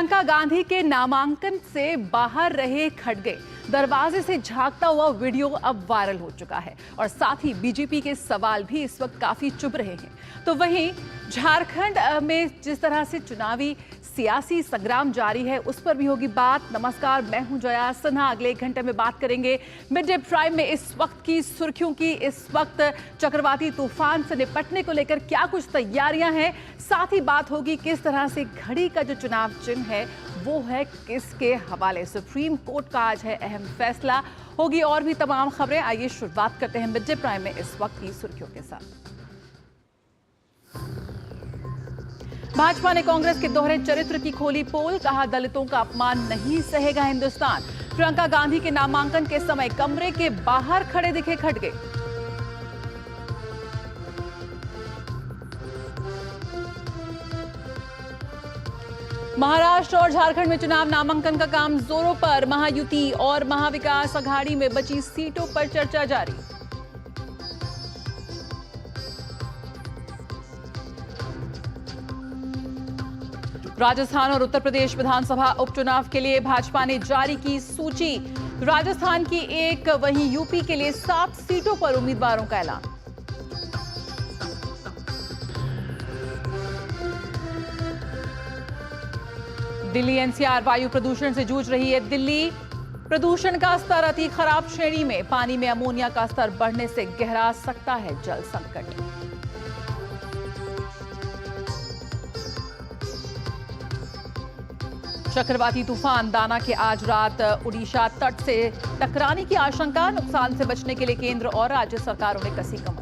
प्रियंका गांधी के नामांकन से बाहर रहे खड़गे दरवाजे से झांकता हुआ वीडियो अब वायरल हो चुका है और साथ ही बीजेपी के सवाल भी इस वक्त काफी चुभ रहे हैं। तो वहीं झारखंड में जिस तरह से चुनावी सियासी संग्राम जारी है उस पर भी होगी बात। नमस्कार, मैं हूं जया सिन्हा। अगले 1 घंटे में बात करेंगे मिड डे प्राइम में इस वक्त की सुर्खियों की। इस वक्त चक्रवाती तूफान से निपटने को लेकर क्या कुछ तैयारियां हैं, साथ ही बात होगी किस तरह से घड़ी का जो चुनाव चिन्ह है वो है किसके हवाले। सुप्रीम कोर्ट का आज है अहम फैसला, होगी और भी तमाम खबरें। आइए शुरुआत करते हैं मिड डे प्राइम में इस वक्त की सुर्खियों के साथ। भाजपा ने कांग्रेस के दोहरे चरित्र की खोली पोल, कहा दलितों का अपमान नहीं सहेगा हिंदुस्तान। प्रियंका गांधी के नामांकन के समय कमरे के बाहर खड़े दिखे खड़गे। महाराष्ट्र और झारखंड में चुनाव नामांकन का काम जोरों पर। महायुति और महाविकास अघाड़ी में बची सीटों पर चर्चा जारी। राजस्थान और उत्तर प्रदेश विधानसभा उपचुनाव के लिए भाजपा ने जारी की सूची। राजस्थान की 1, वहीं यूपी के लिए 7 सीटों पर उम्मीदवारों का ऐलान। दिल्ली एनसीआर वायु प्रदूषण से जूझ रही है दिल्ली। प्रदूषण का स्तर अति खराब श्रेणी में। पानी में अमोनिया का स्तर बढ़ने से गहरा सकता है जल संकट। चक्रवाती तूफान दाना के आज रात ओडिशा तट से टकराने की आशंका। नुकसान से बचने के लिए केंद्र और राज्य सरकारों ने कसी कमर।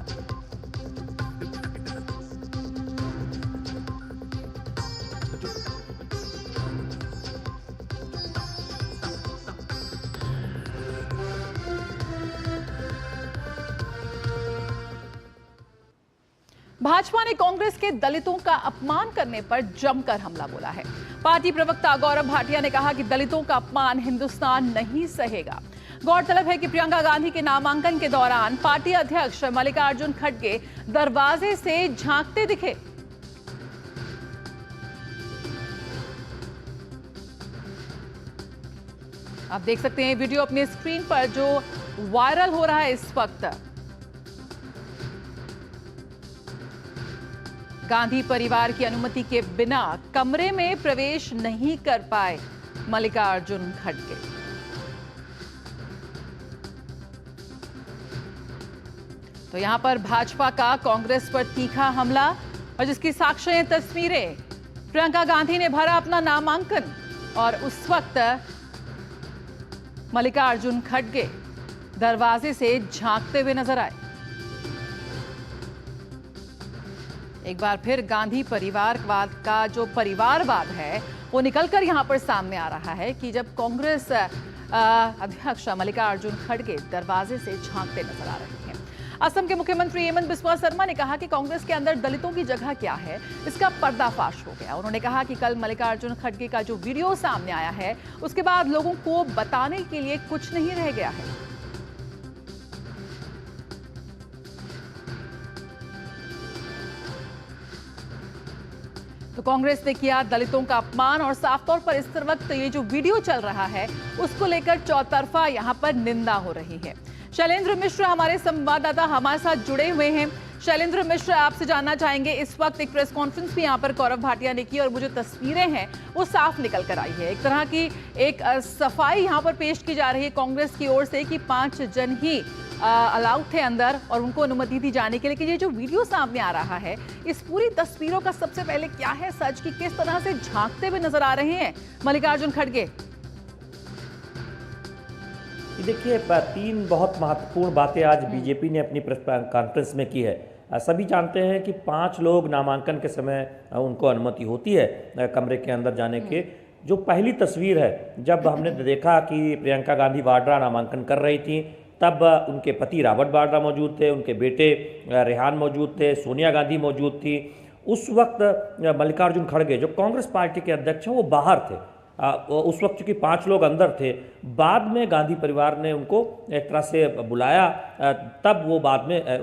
भाजपा ने कांग्रेस के दलितों का अपमान करने पर जमकर हमला बोला है। पार्टी प्रवक्ता गौरव भाटिया ने कहा कि दलितों का अपमान हिंदुस्तान नहीं सहेगा। गौरतलब है कि प्रियंका गांधी के नामांकन के दौरान पार्टी अध्यक्ष मल्लिकार्जुन खड़गे दरवाजे से झांकते दिखे। आप देख सकते हैं वीडियो अपने स्क्रीन पर जो वायरल हो रहा है इस वक्त। गांधी परिवार की अनुमति के बिना कमरे में प्रवेश नहीं कर पाए मल्लिकार्जुन खड़गे। तो यहां पर भाजपा का कांग्रेस पर तीखा हमला और जिसकी साक्ष्य हैं तस्वीरें। प्रियंका गांधी ने भरा अपना नामांकन और उस वक्त मल्लिकार्जुन खड़गे दरवाजे से झांकते हुए नजर आए। एक बार फिर गांधी परिवारवाद का जो परिवारवाद है वो निकलकर यहां पर सामने आ रहा है कि जब कांग्रेस अध्यक्ष मल्लिकार्जुन खड़गे दरवाजे से झांकते नजर आ रहे हैं। असम के मुख्यमंत्री हेमंत बिस्वा शर्मा ने कहा कि कांग्रेस के अंदर दलितों की जगह क्या है, इसका पर्दाफाश हो गया। उन्होंने कहा कि कल मल्लिकार्जुन खड़गे का जो वीडियो सामने आया है उसके बाद लोगों को बताने के लिए कुछ नहीं रह गया है। तो कांग्रेस ने किया दलितों का अपमान और साफ तौर पर इस वक्त ये जो वीडियो चल रहा है उसको लेकर चौतरफा यहां पर निंदा हो रही है। शैलेंद्र मिश्र हमारे संवाददाता हमारे साथ जुड़े हुए हैं। शैलेंद्र मिश्र, आपसे जानना चाहेंगे, इस वक्त एक प्रेस कॉन्फ्रेंस भी यहां पर गौरव भाटिया ने की और वो जो तस्वीरें हैं वो साफ निकल कर आई है। एक तरह की एक सफाई यहां पर पेश की जा रही है कांग्रेस की ओर से कि 5 जन ही अलाउड थे अंदर और उनको अनुमति दी जाने के लिए। ये जो वीडियो सामने आ रहा है इस पूरी तस्वीरों का सबसे पहले क्या है सच, कि किस तरह से झांकते हुए नजर आ रहे हैं मल्लिकार्जुन खड़गे? देखिए, 3 बहुत महत्वपूर्ण बातें आज बीजेपी ने अपनी प्रेस कॉन्फ्रेंस में की है। सभी जानते हैं कि 5 लोग नामांकन के समय उनको अनुमति होती है कमरे के अंदर जाने के। जो पहली तस्वीर है, जब हमने देखा कि प्रियंका गांधी वाड्रा नामांकन कर रही थी तब उनके पति रॉबर्ट वाड्रा मौजूद थे, उनके बेटे रेहान मौजूद थे, सोनिया गांधी मौजूद थी। उस वक्त मल्लिकार्जुन खड़गे जो कांग्रेस पार्टी के अध्यक्ष हैं वो बाहर थे। उस वक्त चूँकि 5 लोग अंदर थे, बाद में गांधी परिवार ने उनको एक तरह से बुलाया, तब वो बाद में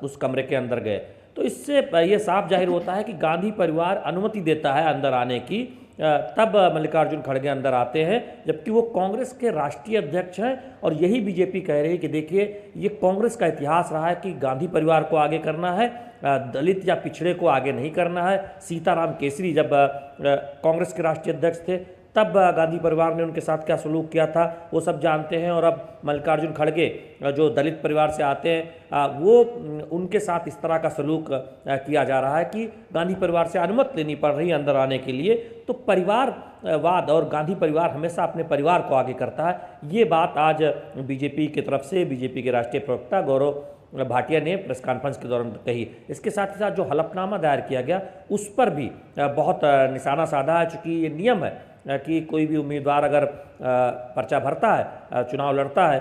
उस कमरे के अंदर गए। तो इससे ये साफ जाहिर होता है कि गांधी परिवार अनुमति देता है अंदर आने की तब मल्लिकार्जुन खड़गे अंदर आते हैं, जबकि वो कांग्रेस के राष्ट्रीय अध्यक्ष हैं। और यही बीजेपी कह रही है कि देखिए, ये कांग्रेस का इतिहास रहा है कि गांधी परिवार को आगे करना है, दलित या पिछड़े को आगे नहीं करना है। सीताराम केसरी जब कांग्रेस के राष्ट्रीय अध्यक्ष थे, तब गांधी परिवार ने उनके साथ क्या सलूक किया था वो सब जानते हैं। और अब मल्लिकार्जुन खड़गे जो दलित परिवार से आते हैं, वो उनके साथ इस तरह का सलूक किया जा रहा है कि गांधी परिवार से अनुमति लेनी पड़ रही है अंदर आने के लिए। तो परिवारवाद और गांधी परिवार हमेशा अपने परिवार को आगे करता है, ये बात आज बीजेपी की तरफ से बीजेपी के राष्ट्रीय प्रवक्ता गौरव भाटिया ने प्रेस कॉन्फ्रेंस के दौरान कही। इसके साथ ही साथ जो हलफनामा दायर किया गया उस पर भी बहुत निशाना साधा है, चूँकि ये नियम है कि कोई भी उम्मीदवार अगर पर्चा भरता है, चुनाव लड़ता है,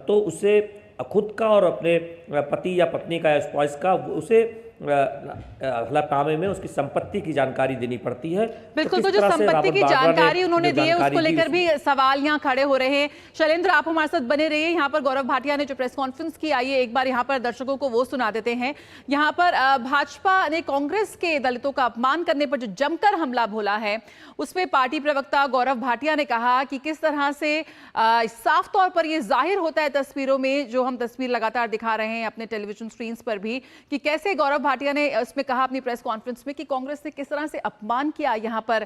तो उसे खुद का और अपने पति या पत्नी का या स्पाउस का उसे हलफनामे में उसकी संपत्ति की जानकारी देनी पड़ती है। बिल्कुल, तो जो संपत्ति की जानकारी उन्होंने दी है उसको लेकर भी सवाल यहाँ खड़े हो रहे हैं। शैलेंद्र, आप हमारे साथ बने रहिए। यहाँ पर गौरव भाटिया ने जो प्रेस कॉन्फ्रेंस की, आइए एक बार यहाँ पर दर्शकों को वो सुना देते हैं। यहाँ पर भाजपा ने कांग्रेस के दलितों का अपमान करने पर जो जमकर हमला बोला है, उसमें पार्टी प्रवक्ता गौरव भाटिया ने कहा कि किस तरह से साफ तौर पर यह जाहिर होता है तस्वीरों में, जो हम तस्वीर लगातार दिखा रहे हैं अपने टेलीविजन स्क्रीन पर भी, कि कैसे गौरव भाटिया ने उसमें कहा अपनी प्रेस कॉन्फ्रेंस में कि कांग्रेस ने किस तरह से अपमान किया यहाँ पर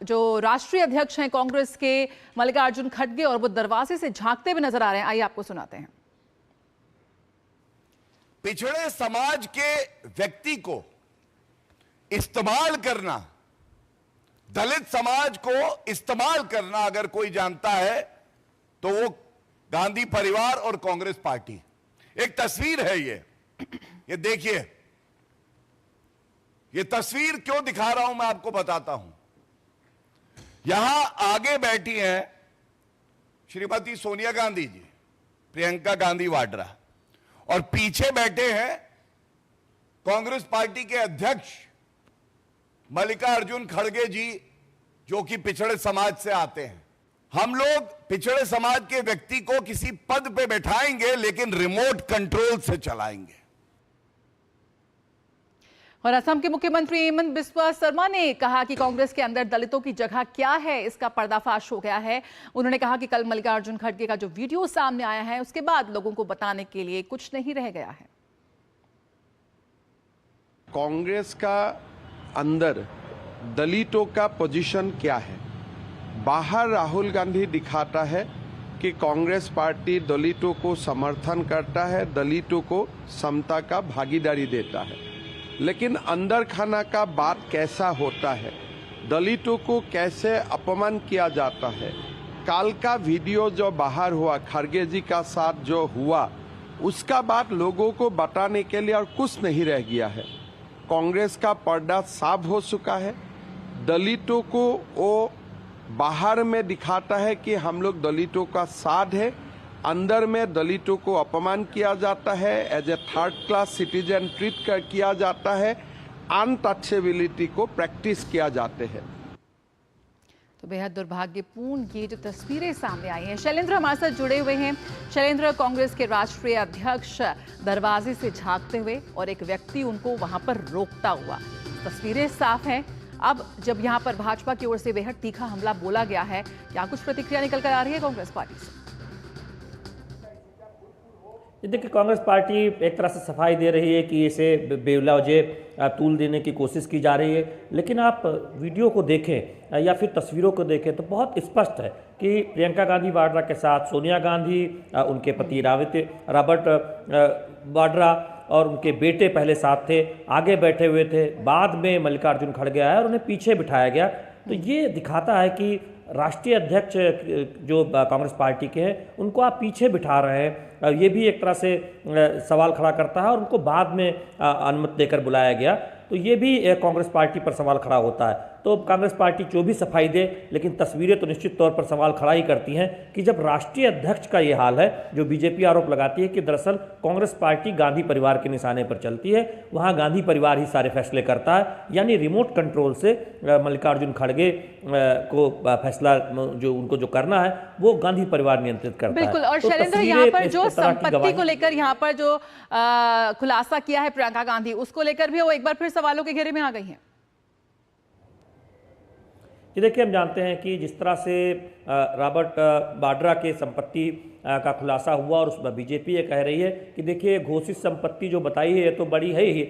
जो राष्ट्रीय अध्यक्ष हैं कांग्रेस के मल्लिकार्जुन खड़गे, और वो दरवाजे से झांकते हुए नजर आ रहे हैं। आइए आपको सुनाते हैं। पिछड़े समाज के व्यक्ति को इस्तेमाल करना, दलित समाज को इस्तेमाल करना अगर कोई जानता है तो वो गांधी परिवार और कांग्रेस पार्टी। एक तस्वीर है ये देखिए, ये तस्वीर क्यों दिखा रहा हूं मैं आपको बताता हूं। यहां आगे बैठी हैं श्रीमती सोनिया गांधी जी, प्रियंका गांधी वाड्रा, और पीछे बैठे हैं कांग्रेस पार्टी के अध्यक्ष मल्लिकार्जुन खड़गे जी, जो कि पिछड़े समाज से आते हैं। हम लोग पिछड़े समाज के व्यक्ति को किसी पद पे बैठाएंगे, लेकिन रिमोट कंट्रोल से चलाएंगे। और असम के मुख्यमंत्री हेमंत बिस्वा शर्मा ने कहा कि कांग्रेस के अंदर दलितों की जगह क्या है, इसका पर्दाफाश हो गया है। उन्होंने कहा कि कल मल्लिकार्जुन खड़गे का जो वीडियो सामने आया है, उसके बाद लोगों को बताने के लिए कुछ नहीं रह गया है। कांग्रेस का अंदर दलितों का पोजीशन क्या है? बाहर राहुल गांधी दिखाता है कि कांग्रेस पार्टी दलितों को समर्थन करता है, दलितों को समता का भागीदारी देता है, लेकिन अंदर खाना का बात कैसा होता है, दलितों को कैसे अपमान किया जाता है। काल का वीडियो जो बाहर हुआ, खड़गे जी का साथ जो हुआ, उसका बात लोगों को बताने के लिए और कुछ नहीं रह गया है। कांग्रेस का पर्दा साफ हो चुका है। दलितों को वो बाहर में दिखाता है कि हम लोग दलितों का साथ है, अंदर में दलितों को अपमान किया जाता है, as a third class citizen treat किया जाता है, अनटचेबिलिटी को प्रैक्टिस किया जाते हैं। तो बेहद दुर्भाग्यपूर्ण ये जो तस्वीरें सामने आई हैं। शैलेंद्र हमारे साथ जुड़े हुए हैं। शैलेंद्र, कांग्रेस के राष्ट्रीय अध्यक्ष दरवाजे से झांकते हुए और एक व्यक्ति उनको वहां पर रोकता हुआ, तस्वीरें साफ हैं। अब जब यहां पर भाजपा की ओर से बेहद तीखा हमला बोला गया है, क्या कुछ प्रतिक्रिया निकल कर आ रही है कांग्रेस पार्टी से? देखिए, कांग्रेस पार्टी एक तरह से सफाई दे रही है कि इसे बेवजह तूल देने की कोशिश की जा रही है, लेकिन आप वीडियो को देखें या फिर तस्वीरों को देखें तो बहुत स्पष्ट है कि प्रियंका गांधी वाड्रा के साथ सोनिया गांधी, उनके पति रॉबर्ट वाड्रा और उनके बेटे पहले साथ थे, आगे बैठे हुए थे, बाद में मल्लिकार्जुन खड़गे आया और उन्हें पीछे बिठाया गया। तो ये दिखाता है कि राष्ट्रीय अध्यक्ष जो कांग्रेस पार्टी के हैं उनको आप पीछे बिठा रहे हैं। ये भी एक तरह से सवाल खड़ा करता है, और उनको बाद में अनुमति देकर बुलाया गया, तो ये भी कांग्रेस पार्टी पर सवाल खड़ा होता है। तो कांग्रेस पार्टी जो भी सफाई दे, लेकिन तस्वीरें तो निश्चित तौर पर सवाल खड़ा ही करती हैं कि जब राष्ट्रीय अध्यक्ष का ये हाल है, जो बीजेपी आरोप लगाती है कि दरअसल कांग्रेस पार्टी गांधी परिवार के निशाने पर चलती है, वहाँ गांधी परिवार ही सारे फैसले करता है, यानी रिमोट कंट्रोल से मल्लिकार्जुन खड़गे को फैसला जो उनको जो करना है वो गांधी परिवार नियंत्रित करता है। बिल्कुल। और शैलेंद्र, यहाँ पर जो संपत्ति को लेकर यहाँ पर जो खुलासा किया है प्रियंका गांधी, उसको लेकर भी वो एक बार फिर सवालों के घेरे में आ गई हैं। कि देखिए, हम जानते हैं कि जिस तरह से रॉबर्ट वाड्रा के संपत्ति का खुलासा हुआ और उसमें बीजेपी ये कह रही है कि देखिए, घोषित संपत्ति जो बताई है ये तो बड़ी है ही,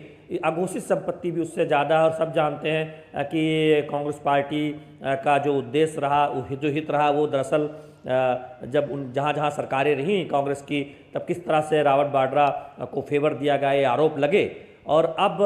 अघोषित संपत्ति भी उससे ज़्यादा है। और सब जानते हैं कि कांग्रेस पार्टी का जो उद्देश्य रहा, जो हित रहा, वो दरअसल जब जहाँ जहाँ सरकारें रहीं कांग्रेस की, तब किस तरह से रॉबर्ट वाड्रा को फेवर दिया गया, ये आरोप लगे। और अब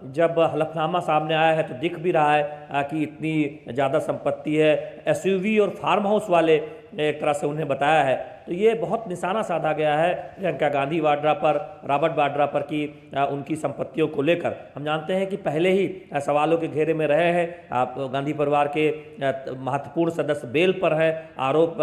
जब हलफनामा सामने आया है तो दिख भी रहा है कि इतनी ज़्यादा संपत्ति है। एसयूवी और फार्म हाउस वाले एक तरह से उन्हें बताया है। तो ये बहुत निशाना साधा गया है प्रियंका गांधी वाड्रा पर, रॉबर्ट वाड्रा पर कि उनकी संपत्तियों को लेकर। हम जानते हैं कि पहले ही सवालों के घेरे में रहे हैं। आप गांधी परिवार के महत्वपूर्ण सदस्य बेल पर हैं। आरोप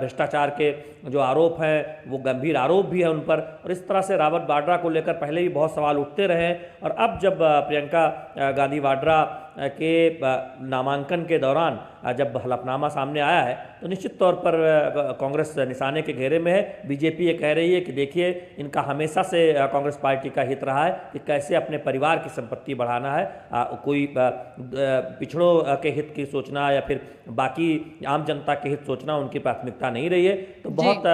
भ्रष्टाचार के जो आरोप हैं वो गंभीर आरोप भी है उन पर। और इस तरह से रॉबर्ट वाड्रा को लेकर पहले भी बहुत सवाल उठते रहे हैं। और अब जब प्रियंका गांधी वाड्रा के नामांकन के दौरान जब हलफनामा सामने आया है तो निश्चित तौर पर कांग्रेस निशाने के घेरे में है। बीजेपी ये कह रही है कि देखिए, इनका हमेशा से कांग्रेस पार्टी का हित रहा है कि कैसे अपने परिवार की संपत्ति बढ़ाना है। कोई पिछड़ों के हित की सोचना या फिर बाकी आम जनता के हित सोचना उनकी प्राथमिकता नहीं रही है। तो बहुत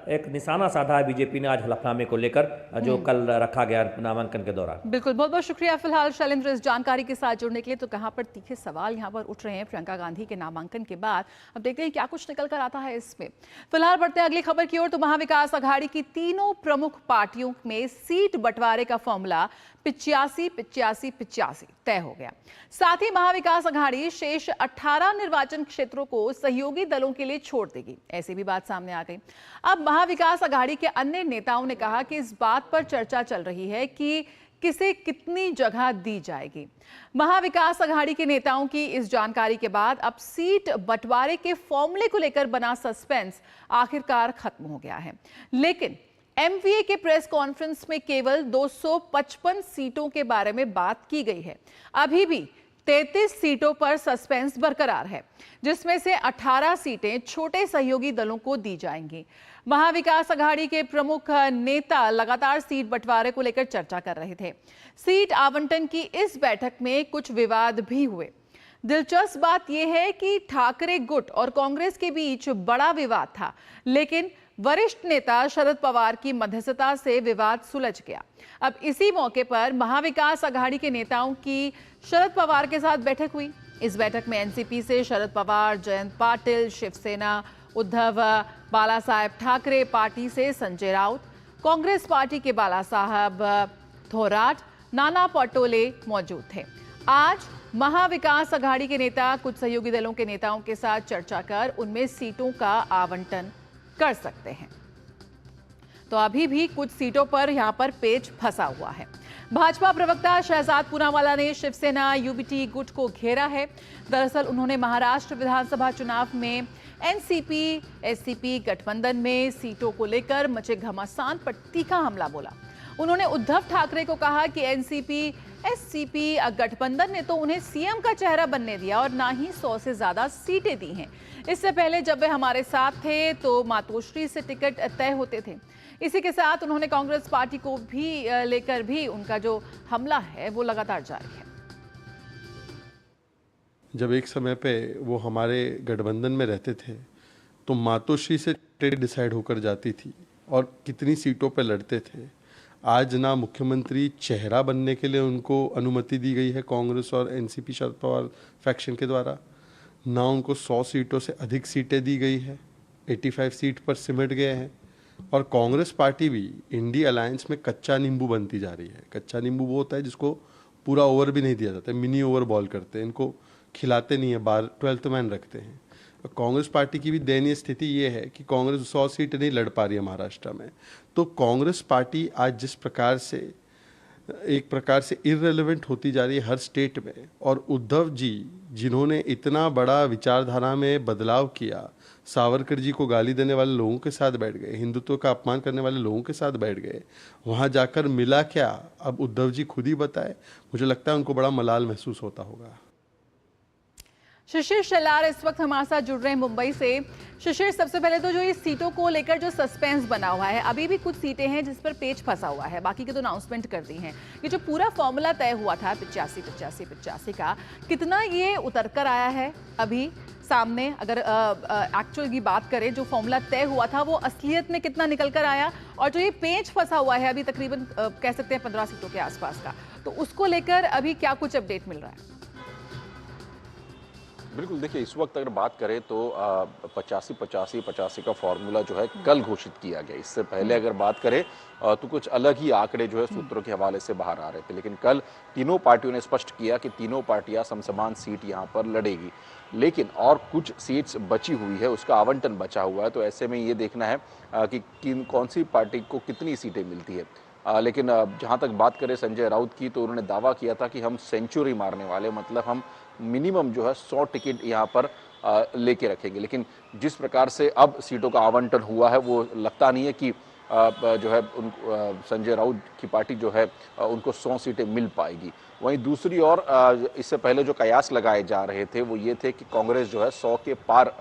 एक निशाना साधा है बीजेपी ने आज हलफनामे को लेकर, जो कल रखा गया नामांकन के दौरान। बिल्कुल, बहुत बहुत शुक्रिया फिलहाल शैलेंद्र इस जानकारी के साथ जुड़ने के लिए। तो कहां पर तीखे सवाल यहां पर उठ रहे हैं प्रियंका गांधी के नामांकन के बाद। अब देखते हैं क्या कुछ निकल कर आता है इसमें। फिलहाल बढ़ते हैं अगली खबर की ओर। तो महाविकास अघाड़ी की तीनों प्रमुख पार्टियों में सीट बंटवारे का फॉर्मूला 85-85-85 तय हो गया। साथ ही महाविकास अघाड़ी शेष 18 निर्वाचन क्षेत्रों को सहयोगी दलों के लिए छोड़ देगी, ऐसी भी बात सामने आ गई। अब महाविकास अघाड़ी के अन्य नेताओं ने कहा कि इस बात पर चर्चा चल रही है कि किसे कितनी जगह दी जाएगी। महाविकास अघाड़ी के नेताओं की इस जानकारी के बाद अब सीट बंटवारे के फॉर्मूले को लेकर बना सस्पेंस आखिरकार खत्म हो गया है। लेकिन एमवीए के प्रेस कॉन्फ्रेंस में केवल 255 सीटों के बारे में बात की गई है। अभी भी 33 सीटों पर सस्पेंस बरकरार है, जिसमें से 18 सीटें छोटे सहयोगी दलों को दी जाएंगी। महाविकास अघाड़ी के प्रमुख नेता लगातार सीट बंटवारे को लेकर चर्चा कर रहे थे। सीट आवंटन की इस बैठक में कुछ विवाद भी हुए। दिलचस्प बात यह है कि ठाकरे गुट और कांग्रेस के बीच बड़ा विवाद था, लेकिन वरिष्ठ नेता शरद पवार की मध्यस्थता से विवाद सुलझ गया। अब इसी मौके पर महाविकास अघाड़ी के नेताओं की शरद पवार के साथ बैठक हुई। इस बैठक में एनसीपी से शरद पवार, जयंत पाटिल, शिवसेना उद्धव बालासाहेब ठाकरे पार्टी से संजय राउत, कांग्रेस पार्टी के बालासाहेब थोराट, नाना पटोले मौजूद थे। आज महाविकास अघाड़ी के नेता कुछ सहयोगी दलों के नेताओं के साथ चर्चा कर उनमें सीटों का आवंटन कर सकते हैं। तो अभी भी कुछ सीटों पर यहां पर पेच फंसा हुआ है। भाजपा प्रवक्ता शहजाद पूनावाला ने शिवसेना यूबीटी गुट को घेरा है। दरअसल उन्होंने महाराष्ट्र विधानसभा चुनाव में एनसीपी एससीपी गठबंधन में सीटों को लेकर मचे घमासान पर तीखा हमला बोला। उन्होंने उद्धव ठाकरे को कहा कि एनसीपी एससीपी गठबंधन ने तो उन्हें सीएम का चेहरा बनने दिया और ना ही 100 से ज्यादा सीटें दी हैं। इससे पहले जब वे हमारे साथ थे तो मातोश्री से टिकट तय होते थे। इसी के साथ उन्होंने कांग्रेस पार्टी को भी लेकर भी उनका जो हमला है वो लगातार जारी है। जब एक समय पे वो हमारे गठबंधन में रहते थे तो मातोश्री से टिकट डिसाइड होकर जाती थी और कितनी सीटों पे लड़ते थे। आज ना मुख्यमंत्री चेहरा बनने के लिए उनको अनुमति दी गई है कांग्रेस और एनसीपी शरद पवार फैक्शन के द्वारा, ना उनको 100 सीटों से अधिक सीटें दी गई है, 85 सीट पर सिमट गए हैं। और कांग्रेस पार्टी भी इंडी अलायंस में कच्चा नींबू बनती जा रही है। कच्चा नींबू वो होता है जिसको पूरा ओवर भी नहीं दिया जाता, मिनी ओवर बॉल करते हैं, इनको खिलाते नहीं है, बार 12th मैन रखते हैं। कांग्रेस पार्टी की भी दयनीय स्थिति ये है कि कांग्रेस 100 सीट नहीं लड़ पा रही है महाराष्ट्र में। तो कांग्रेस पार्टी आज जिस प्रकार से एक प्रकार से इररिलेवेंट होती जा रही है हर स्टेट में, और उद्धव जी जिन्होंने इतना बड़ा विचारधारा में बदलाव किया, सावरकर जी को गाली देने वाले लोगों के साथ बैठ गए, हिंदुत्व का अपमान करने वाले लोगों के साथ बैठ गए, वहाँ जाकर मिला क्या अब उद्धव जी खुद ही बताए। मुझे लगता है उनको बड़ा मलाल महसूस होता होगा। शिशिर शेलार इस वक्त हमारे साथ जुड़ रहे हैं मुंबई से। शिशिर, सबसे पहले तो जो ये सीटों को लेकर जो सस्पेंस बना हुआ है, अभी भी कुछ सीटें हैं जिस पर पेच फंसा हुआ है, बाकी की तो अनाउंसमेंट कर दी हैं। ये जो पूरा फॉर्मूला तय हुआ था 85-85-85 का, कितना ये उतर कर आया है अभी सामने? अगर एक्चुअल की बात करें, जो फॉर्मूला तय हुआ था वो असलियत में कितना निकल कर आया, और जो ये पेच फंसा हुआ है अभी तकरीबन कह सकते हैं 15 सीटों के आसपास का, तो उसको लेकर अभी क्या कुछ अपडेट मिल रहा है? बिल्कुल, देखिए इस वक्त अगर बात करें तो 85-85-85 का फॉर्मूला जो है कल घोषित किया गया। इससे पहले अगर बात करें तो कुछ अलग ही आंकड़े जो है सूत्रों के हवाले से बाहर आ रहे थे, लेकिन कल तीनों पार्टियों ने स्पष्ट किया कि तीनों पार्टियां समसमान सीट यहां पर लड़ेगी, लेकिन और कुछ सीट्स बची हुई है, उसका आवंटन बचा हुआ है। तो ऐसे में ये देखना है कि कौन सी पार्टी को कितनी सीटें मिलती है। लेकिन जहाँ तक बात करें संजय राउत की, तो उन्होंने दावा किया था कि हम सेंचुरी मारने वाले, मतलब हम मिनिमम जो है 100 टिकट यहाँ पर लेके रखेंगे। लेकिन जिस प्रकार से अब सीटों का आवंटन हुआ है, वो लगता नहीं है कि जो है संजय राउत की पार्टी जो है उनको 100 सीटें मिल पाएगी। वहीं दूसरी ओर इससे पहले जो कयास लगाए जा रहे थे वो ये थे कि कांग्रेस जो है 100 के पार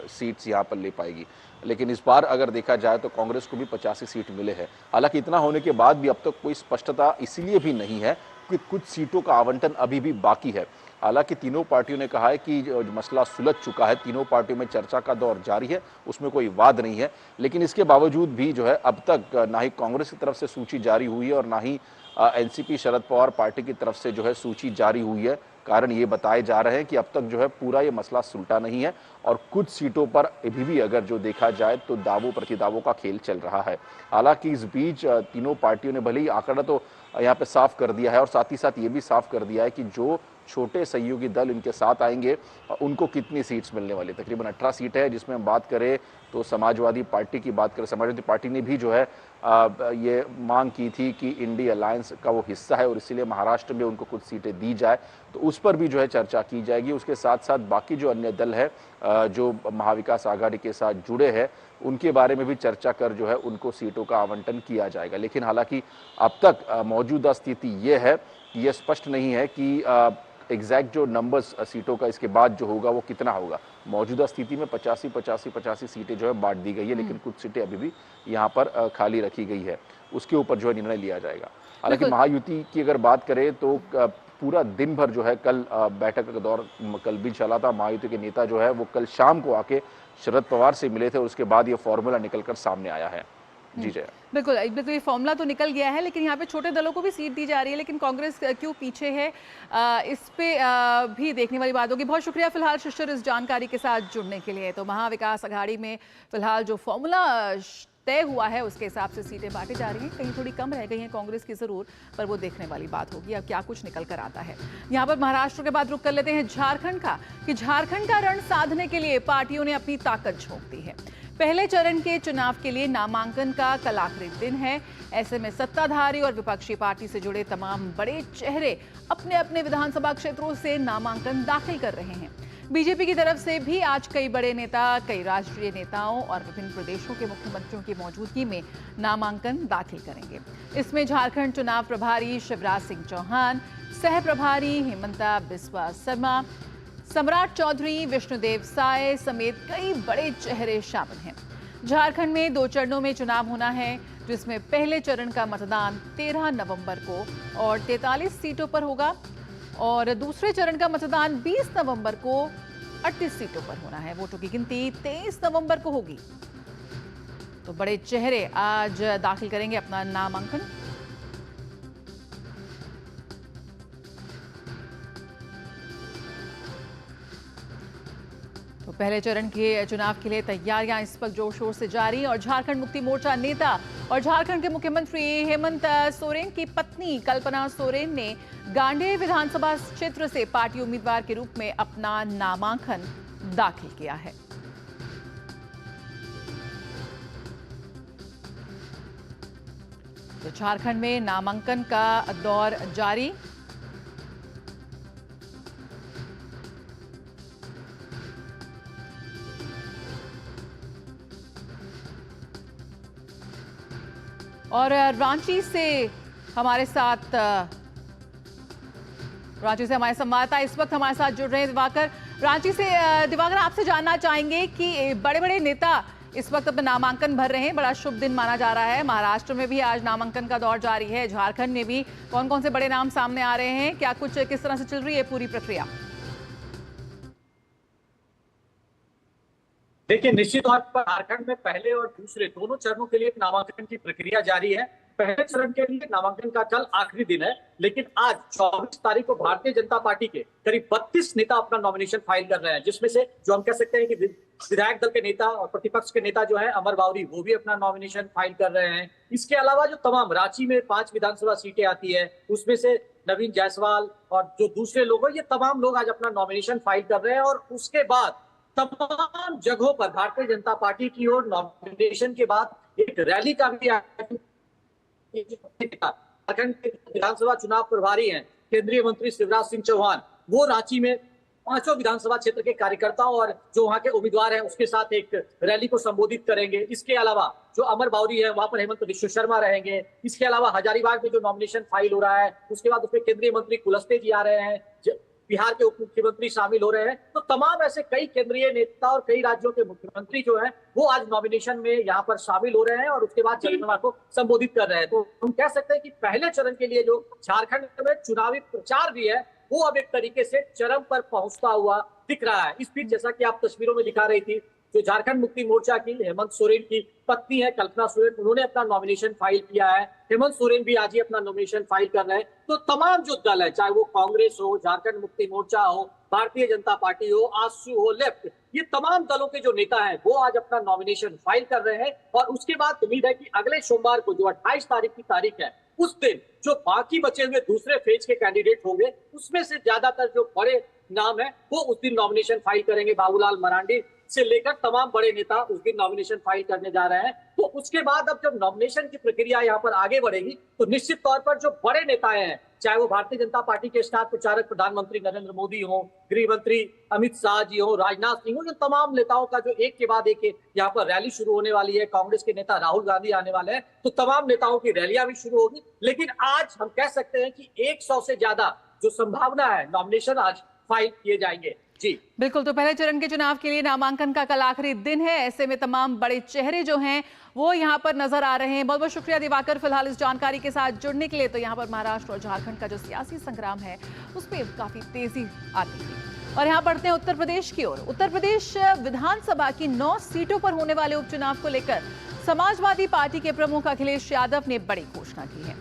सीट्स यहाँ पर ले पाएगी, लेकिन इस बार अगर देखा जाए तो कांग्रेस को भी 85 सीट मिले हैं। हालांकि इतना होने के बाद भी अब तक कोई स्पष्टता इसीलिए भी नहीं है कि कुछ सीटों का आवंटन अभी भी बाकी है। हालांकि तीनों पार्टियों ने कहा है कि जो मसला सुलझ चुका है, तीनों पार्टियों में चर्चा का दौर जारी है, उसमें कोई वाद नहीं है। लेकिन इसके बावजूद भी जो है अब तक ना ही कांग्रेस की तरफ से सूची जारी हुई है और ना ही एनसीपी शरद पवार पार्टी की तरफ से जो है सूची जारी हुई है। कारण ये बताए जा रहे हैं कि अब तक जो है पूरा ये मसला सुलटा नहीं है और कुछ सीटों पर अभी भी अगर जो देखा जाए तो दावों प्रतिदावों का खेल चल रहा है। हालांकि इस बीच तीनों पार्टियों ने भले ही आंकड़ा तो यहाँ पे साफ कर दिया है और साथ ही साथ ये भी साफ कर दिया है कि जो छोटे सहयोगी दल इनके साथ आएंगे उनको कितनी सीट्स मिलने वाली। तकरीबन 18 सीट है, जिसमें हम बात करें तो समाजवादी पार्टी की बात करें, समाजवादी पार्टी ने भी जो है ये मांग की थी कि इंडी अलायंस का वो हिस्सा है और इसीलिए महाराष्ट्र में उनको कुछ सीटें दी जाए, तो उस पर भी जो है चर्चा की जाएगी। उसके साथ साथ बाकी जो अन्य दल है जो महाविकास आघाड़ी के साथ जुड़े हैं, उनके बारे में भी चर्चा कर जो है उनको सीटों का आवंटन किया जाएगा। लेकिन हालांकि अब तक मौजूदा स्थिति ये है कि यह स्पष्ट नहीं है कि एग्जैक्ट जो नंबर्स सीटों का इसके बाद जो होगा वो कितना होगा। मौजूदा स्थिति में 85-85-85 सीटें जो है बांट दी गई है, लेकिन कुछ सीटें अभी भी यहाँ पर खाली रखी गई है, उसके ऊपर जो है निर्णय लिया जाएगा। हालांकि महायुति की अगर बात करें तो पूरा दिन भर जो है कल बैठक का दौर कल भी चला था। महायुति के नेता जो है वो कल शाम को आके शरद पवार से मिले थे और उसके बाद ये फॉर्मूला निकलकर सामने आया है। जी जय। बिल्कुल, ये फॉर्मूला तो निकल गया है, लेकिन यहाँ पे छोटे दलों को भी सीट दी जा रही है, लेकिन कांग्रेस क्यों पीछे है, इस पे भी देखने वाली बात होगी। बहुत शुक्रिया फिलहाल शिशिर इस जानकारी के साथ जुड़ने के लिए। तो महाविकास आघाड़ी में फिलहाल जो फॉर्मूला तय हुआ है उसके हिसाब से सीटें बांटी जा रही हैं, कहीं थोड़ी कम रह गई हैं कांग्रेस की जरूर, पर वो देखने वाली बात होगी अब क्या कुछ निकल कर आता है। यहाँ पर महाराष्ट्र के बाद रुक कर लेते हैं झारखंड का, कि झारखंड का रण साधने के लिए पार्टियों ने अपनी ताकत झोंक दी है। पहले चरण के चुनाव के लिए नामांकन का कल आखिरी दिन है। ऐसे में सत्ताधारी और विपक्षी पार्टी से जुड़े तमाम बड़े चेहरे अपने अपने विधानसभा क्षेत्रों से नामांकन दाखिल कर रहे हैं। बीजेपी की तरफ से भी आज कई बड़े नेता, कई राष्ट्रीय नेताओं और विभिन्न प्रदेशों के मुख्यमंत्रियों की मौजूदगी में नामांकन दाखिल करेंगे। इसमें झारखंड चुनाव प्रभारी शिवराज सिंह चौहान, सह प्रभारी हेमंता बिस्वा शर्मा, सम्राट चौधरी, विष्णुदेव साय समेत कई बड़े चेहरे शामिल हैं। झारखंड में 2 चरणों में चुनाव होना है, जिसमें पहले चरण का मतदान 13 नवंबर को और 43 सीटों पर होगा और दूसरे चरण का मतदान 20 नवंबर को 38 सीटों पर होना है। वोटों की गिनती 23 नवंबर को होगी। तो बड़े चेहरे आज दाखिल करेंगे अपना नामांकन। तो पहले चरण के चुनाव के लिए तैयारियां इस वक्त जोर शोर से जारी और झारखंड मुक्ति मोर्चा नेता और झारखंड के मुख्यमंत्री हेमंत सोरेन की पत्नी कल्पना सोरेन ने गांडेय विधानसभा क्षेत्र से पार्टी उम्मीदवार के रूप में अपना नामांकन दाखिल किया है। तो झारखंड में नामांकन का दौर जारी। और रांची से हमारे साथ हमारे संवाददाता इस वक्त हमारे साथ जुड़ रहे हैं दिवाकर। रांची से दिवाकर आपसे जानना चाहेंगे कि बड़े बड़े नेता इस वक्त अपना नामांकन भर रहे हैं, बड़ा शुभ दिन माना जा रहा है। महाराष्ट्र में भी आज नामांकन का दौर जारी है, झारखंड में भी कौन कौन से बड़े नाम सामने आ रहे हैं, क्या कुछ किस तरह से चल रही है पूरी प्रक्रिया? देखिए, निश्चित तौर पर झारखंड में पहले और दूसरे दोनों चरणों के लिए नामांकन की प्रक्रिया जारी है। पहले चरण के लिए नामांकन का कल आखिरी दिन है, लेकिन आज 24 तारीख को भारतीय जनता पार्टी के करीब 32 नेता अपना नॉमिनेशन फाइल कर रहे हैं, जिसमें से जो हम कह सकते हैं कि विधायक दल के नेता और प्रतिपक्ष के नेता जो है अमर बावरी, वो भी अपना नॉमिनेशन फाइल कर रहे हैं। इसके अलावा जो तमाम रांची में 5 विधानसभा सीटें आती है, उसमें से नवीन जायसवाल और जो दूसरे लोग हैं, ये तमाम लोग आज अपना नॉमिनेशन फाइल कर रहे हैं। और उसके बाद तमाम जगहों पर भारतीय जनता पार्टी की ओर नॉमिनेशन के बाद एक रैली का भी झारखंड के विधानसभा चुनाव प्रभारी हैं केंद्रीय मंत्री शिवराज सिंह चौहान, वो रांची में 5 विधानसभा क्षेत्र के कार्यकर्ताओं और जो वहां के उम्मीदवार हैं उसके साथ एक रैली को संबोधित करेंगे। इसके अलावा जो अमर बावरी है वहां पर हेमंत विश्व शर्मा रहेंगे। इसके अलावा हजारीबाग में जो नॉमिनेशन फाइल हो रहा है उसके बाद उसमें केंद्रीय मंत्री कुलस्ते जी आ रहे हैं, बिहार के उप मुख्यमंत्री शामिल हो रहे हैं। तो तमाम ऐसे कई केंद्रीय नेता और कई राज्यों के मुख्यमंत्री जो हैं वो आज नॉमिनेशन में यहाँ पर शामिल हो रहे हैं और उसके बाद जनसभा को संबोधित कर रहे हैं। तो हम कह सकते हैं कि पहले चरण के लिए जो झारखंड में चुनावी प्रचार भी है वो अब एक तरीके से चरम पर पहुंचता हुआ दिख रहा है। इस बीच जैसा कि आप तस्वीरों में दिखा रही थी, जो झारखंड मुक्ति मोर्चा की हेमंत सोरेन की पत्नी है कल्पना सोरेन, उन्होंने अपना नॉमिनेशन फाइल किया है। हेमंत सोरेन भी आज ही अपना नॉमिनेशन फाइल कर रहे हैं। तो तमाम जो दल है, चाहे वो कांग्रेस हो, झारखंड मुक्ति मोर्चा हो, भारतीय जनता पार्टी हो, आजसू हो, लेफ्ट, ये तमाम दलों के जो नेता हैं वो आज अपना नॉमिनेशन फाइल कर रहे हैं। और उसके बाद उम्मीद है कि अगले सोमवार को जो 28 तारीख की तारीख है, उस दिन जो बाकी बचे हुए दूसरे फेज के कैंडिडेट होंगे उसमें से ज्यादातर जो बड़े नाम है वो उस दिन नॉमिनेशन फाइल करेंगे। बाबूलाल मरांडी से लेकर तमाम बड़े नेता उस दिन नॉमिनेशन फाइल करने जा रहे हैं। तो उसके बाद अब जब नॉमिनेशन की प्रक्रिया यहाँ पर आगे बढ़ेगी तो निश्चित तौर पर जो बड़े नेता हैं, चाहे वो भारतीय जनता पार्टी के स्टार प्रचारक प्रधानमंत्री नरेंद्र मोदी हो, गृह मंत्री अमित शाह जी हो, राजनाथ सिंह हो, जो तमाम नेताओं का जो एक के बाद एक यहाँ पर रैली शुरू होने वाली है। कांग्रेस के नेता राहुल गांधी आने वाले हैं, तो तमाम नेताओं की रैलियां भी शुरू होगी। लेकिन आज हम कह सकते हैं कि 100 से ज्यादा जो संभावना है नॉमिनेशन आज फाइल किए जाएंगे। जी बिल्कुल, तो पहले चरण के चुनाव के लिए नामांकन का कल आखिरी दिन है, ऐसे में तमाम बड़े चेहरे जो हैं वो यहाँ पर नजर आ रहे हैं। बहुत बहुत शुक्रिया दिवाकर फिलहाल इस जानकारी के साथ जुड़ने के लिए। तो यहाँ पर महाराष्ट्र और झारखंड का जो सियासी संग्राम है उसमें काफी तेजी आती थी। और यहाँ बढ़ते हैं उत्तर प्रदेश की ओर। उत्तर प्रदेश विधानसभा की 9 सीटों पर होने वाले उपचुनाव को लेकर समाजवादी पार्टी के प्रमुख अखिलेश यादव ने बड़ी घोषणा की है।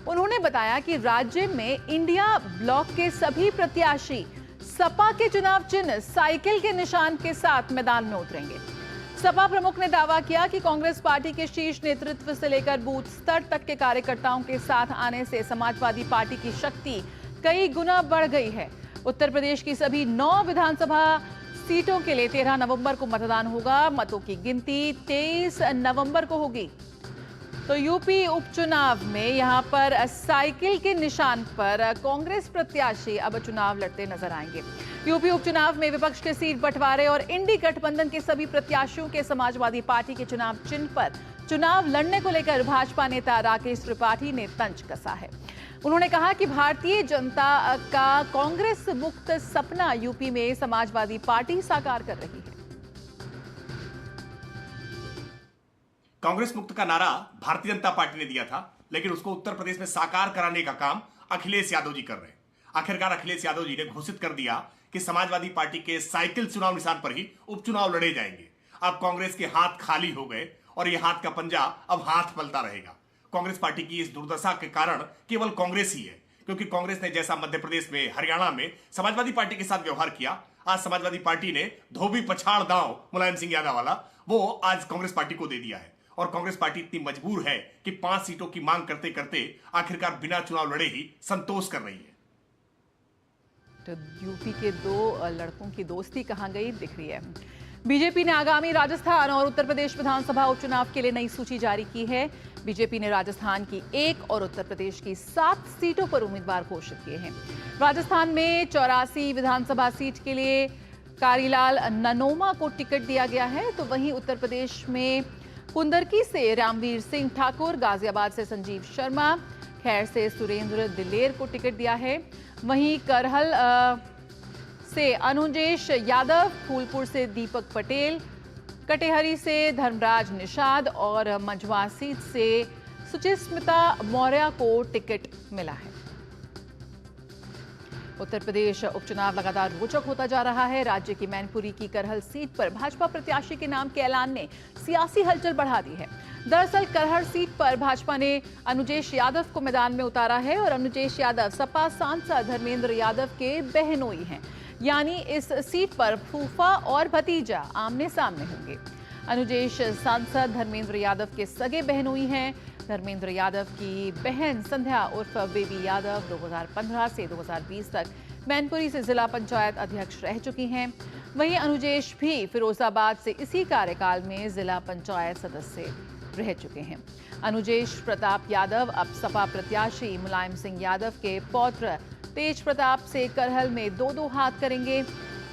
उन्होंने बताया कि राज्य में इंडिया ब्लॉक के सभी प्रत्याशी सपा के चुनाव चिन्ह साइकिल के निशान के साथ मैदान में उतरेंगे। सपा प्रमुख ने दावा किया कि कांग्रेस पार्टी के शीर्ष नेतृत्व से लेकर बूथ स्तर तक के कार्यकर्ताओं के साथ आने से समाजवादी पार्टी की शक्ति कई गुना बढ़ गई है। उत्तर प्रदेश की सभी 9 विधानसभा सीटों के लिए 13 नवंबर को मतदान होगा। मतों की गिनती 23 नवंबर को होगी। तो यूपी उपचुनाव में यहां पर साइकिल के निशान पर कांग्रेस प्रत्याशी अब चुनाव लड़ते नजर आएंगे। यूपी उपचुनाव में विपक्ष के सीट बंटवारे और इंडी गठबंधन के सभी प्रत्याशियों के समाजवादी पार्टी के चुनाव चिन्ह पर चुनाव लड़ने को लेकर भाजपा नेता राकेश त्रिपाठी ने तंज कसा है। उन्होंने कहा कि भारतीय जनता का कांग्रेस मुक्त सपना यूपी में समाजवादी पार्टी साकार कर रही है। कांग्रेस मुक्त का नारा भारतीय जनता पार्टी ने दिया था, लेकिन उसको उत्तर प्रदेश में साकार कराने का काम अखिलेश यादव जी कर रहे हैं। आखिरकार अखिलेश यादव जी ने घोषित कर दिया कि समाजवादी पार्टी के साइकिल चुनाव निशान पर ही उपचुनाव लड़े जाएंगे। अब कांग्रेस के हाथ खाली हो गए और ये हाथ का पंजा अब हाथ पलता रहेगा। कांग्रेस पार्टी की इस दुर्दशा के कारण केवल कांग्रेस ही है, क्योंकि कांग्रेस ने जैसा मध्य प्रदेश में, हरियाणा में समाजवादी पार्टी के साथ व्यवहार किया, आज समाजवादी पार्टी ने धोबी पछाड़ दांव मुलायम सिंह यादव वाला वो आज कांग्रेस पार्टी को दे दिया है। और कांग्रेस पार्टी इतनी मजबूर है कि 5 सीटों की मांग करते करते आखिरकार बिना चुनाव लड़े ही संतोष कर रही है। तो यूपी के 2 लड़कों की दोस्ती कहां गई दिख रही है। बीजेपी ने आगामी राजस्थान और उत्तर प्रदेश विधानसभा उपचुनाव के लिए नई सूची जारी की है। बीजेपी ने राजस्थान की 1 और उत्तर प्रदेश की 7 सीटों पर उम्मीदवार घोषित किए हैं। राजस्थान में 84 विधानसभा सीट के लिए कारीलाल ननोमा को टिकट दिया गया है, तो वहीं उत्तर प्रदेश में कुंदरकी से रामवीर सिंह ठाकुर, गाजियाबाद से संजीव शर्मा, खैर से सुरेंद्र दिलेर को टिकट दिया है। वहीं करहल से अनुजेश यादव, फूलपुर से दीपक पटेल, कटेहरी से धर्मराज निषाद और मंझवा सीट से सुचिस्मिता मौर्य को टिकट मिला है। उत्तर प्रदेश उपचुनाव लगातार रोचक होता जा रहा है। राज्य की मैनपुरी की करहल सीट पर भाजपा प्रत्याशी के नाम के ऐलान ने सियासी हलचल बढ़ा दी है। दरअसल करहल सीट पर भाजपा ने अनुजेश यादव को मैदान में उतारा है और अनुजेश यादव सपा सांसद धर्मेंद्र यादव के बहनोई हैं, यानी इस सीट पर फूफा और भतीजा आमने सामने होंगे। अनुजेश सांसद धर्मेंद्र यादव के सगे बहनोई हैं। धर्मेंद्र यादव की बहन संध्या उर्फ बेबी यादव 2015 से 2020 तक मैनपुरी से जिला पंचायत अध्यक्ष रह चुकी हैं। वहीं अनुजेश भी फिरोजाबाद से इसी कार्यकाल में जिला पंचायत सदस्य रह चुके हैं। अनुजेश प्रताप यादव अब सपा प्रत्याशी मुलायम सिंह यादव के पौत्र तेज प्रताप से करहल में दो हाथ करेंगे।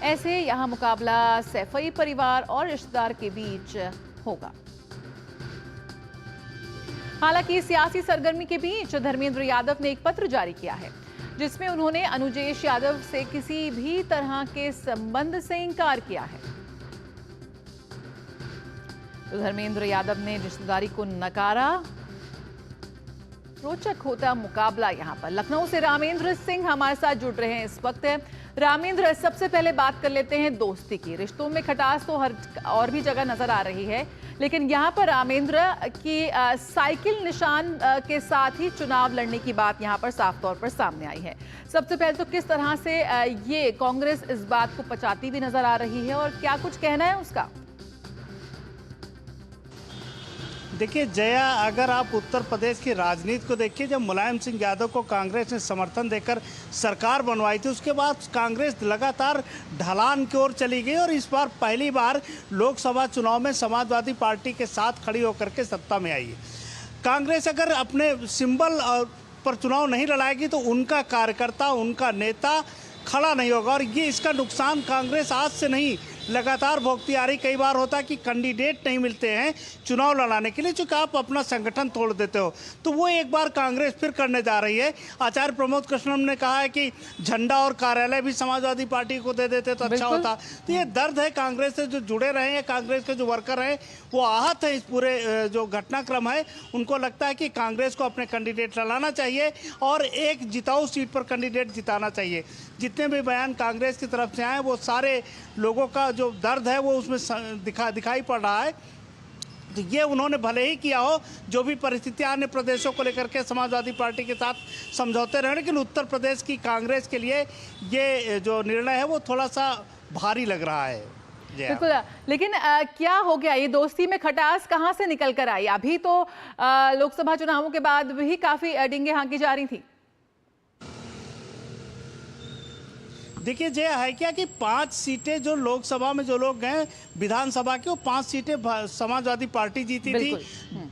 ऐसे यहां मुकाबला सैफई परिवार और रिश्तेदार के बीच होगा। हालांकि सियासी सरगर्मी के बीच धर्मेंद्र यादव ने एक पत्र जारी किया है, जिसमें उन्होंने अनुजेश यादव से किसी भी तरह के संबंध से इंकार किया है। तो धर्मेंद्र यादव ने रिश्तेदारी को नकारा। रोचक होता मुकाबला यहां पर। लखनऊ से रामेंद्र सिंह हमारे साथ जुड़ रहे हैं इस वक्त। रामेंद्र, सबसे पहले बात कर लेते हैं दोस्ती की। रिश्तों में खटास तो हर और भी जगह नजर आ रही है, लेकिन यहां पर रामेंद्र की साइकिल निशान के साथ ही चुनाव लड़ने की बात यहां पर साफ तौर पर सामने आई है। सबसे पहले तो किस तरह से ये कांग्रेस इस बात को पचाती भी नजर आ रही है और क्या कुछ कहना है उसका? देखिए जया, अगर आप उत्तर प्रदेश की राजनीति को देखिए, जब मुलायम सिंह यादव को कांग्रेस ने समर्थन देकर सरकार बनवाई थी, उसके बाद कांग्रेस लगातार ढलान की ओर चली गई और इस बार पहली बार लोकसभा चुनाव में समाजवादी पार्टी के साथ खड़ी होकर के सत्ता में आई है। कांग्रेस अगर अपने सिंबल पर चुनाव नहीं लड़ाएगी तो उनका कार्यकर्ता, उनका नेता खड़ा नहीं होगा और ये इसका नुकसान कांग्रेस आज से नहीं लगातार भोगती आ रही। कई बार होता है कि कैंडिडेट नहीं मिलते हैं चुनाव लड़ाने के लिए, चूँकि आप अपना संगठन तोड़ देते हो, तो वो एक बार कांग्रेस फिर करने जा रही है। आचार्य प्रमोद कृष्णम ने कहा है कि झंडा और कार्यालय भी समाजवादी पार्टी को दे देते तो अच्छा होता। तो ये दर्द है कांग्रेस से जो जुड़े रहे हैं, कांग्रेस के जो वर्कर हैं वो आहत है इस पूरे जो घटनाक्रम है। उनको लगता है कि कांग्रेस को अपने कैंडिडेट लड़ाना चाहिए और एक जिताऊ सीट पर कैंडिडेट जिताना चाहिए। जितने भी बयान कांग्रेस की तरफ से आए वो सारे लोगों का जो दर्द है वो उसमें दिखाई पड़ रहा है। तो ये उन्होंने भले ही किया हो, जो भी परिस्थितियां अन्य प्रदेशों को लेकर के समाजवादी पार्टी के साथ समझौते रहे, लेकिन उत्तर प्रदेश की कांग्रेस के लिए ये जो निर्णय है वो थोड़ा सा भारी लग रहा है। बिल्कुल, लेकिन क्या हो गया? ये दोस्ती में खटास कहाँ से निकल कर आई? अभी तो लोकसभा चुनावों के बाद भी काफी डींगे हाँकी जा रही थी। देखिए जय है क्या कि 5 सीटें जो लोकसभा में जो लोग गए विधानसभा की, वो 5 सीटें समाजवादी पार्टी जीती थी,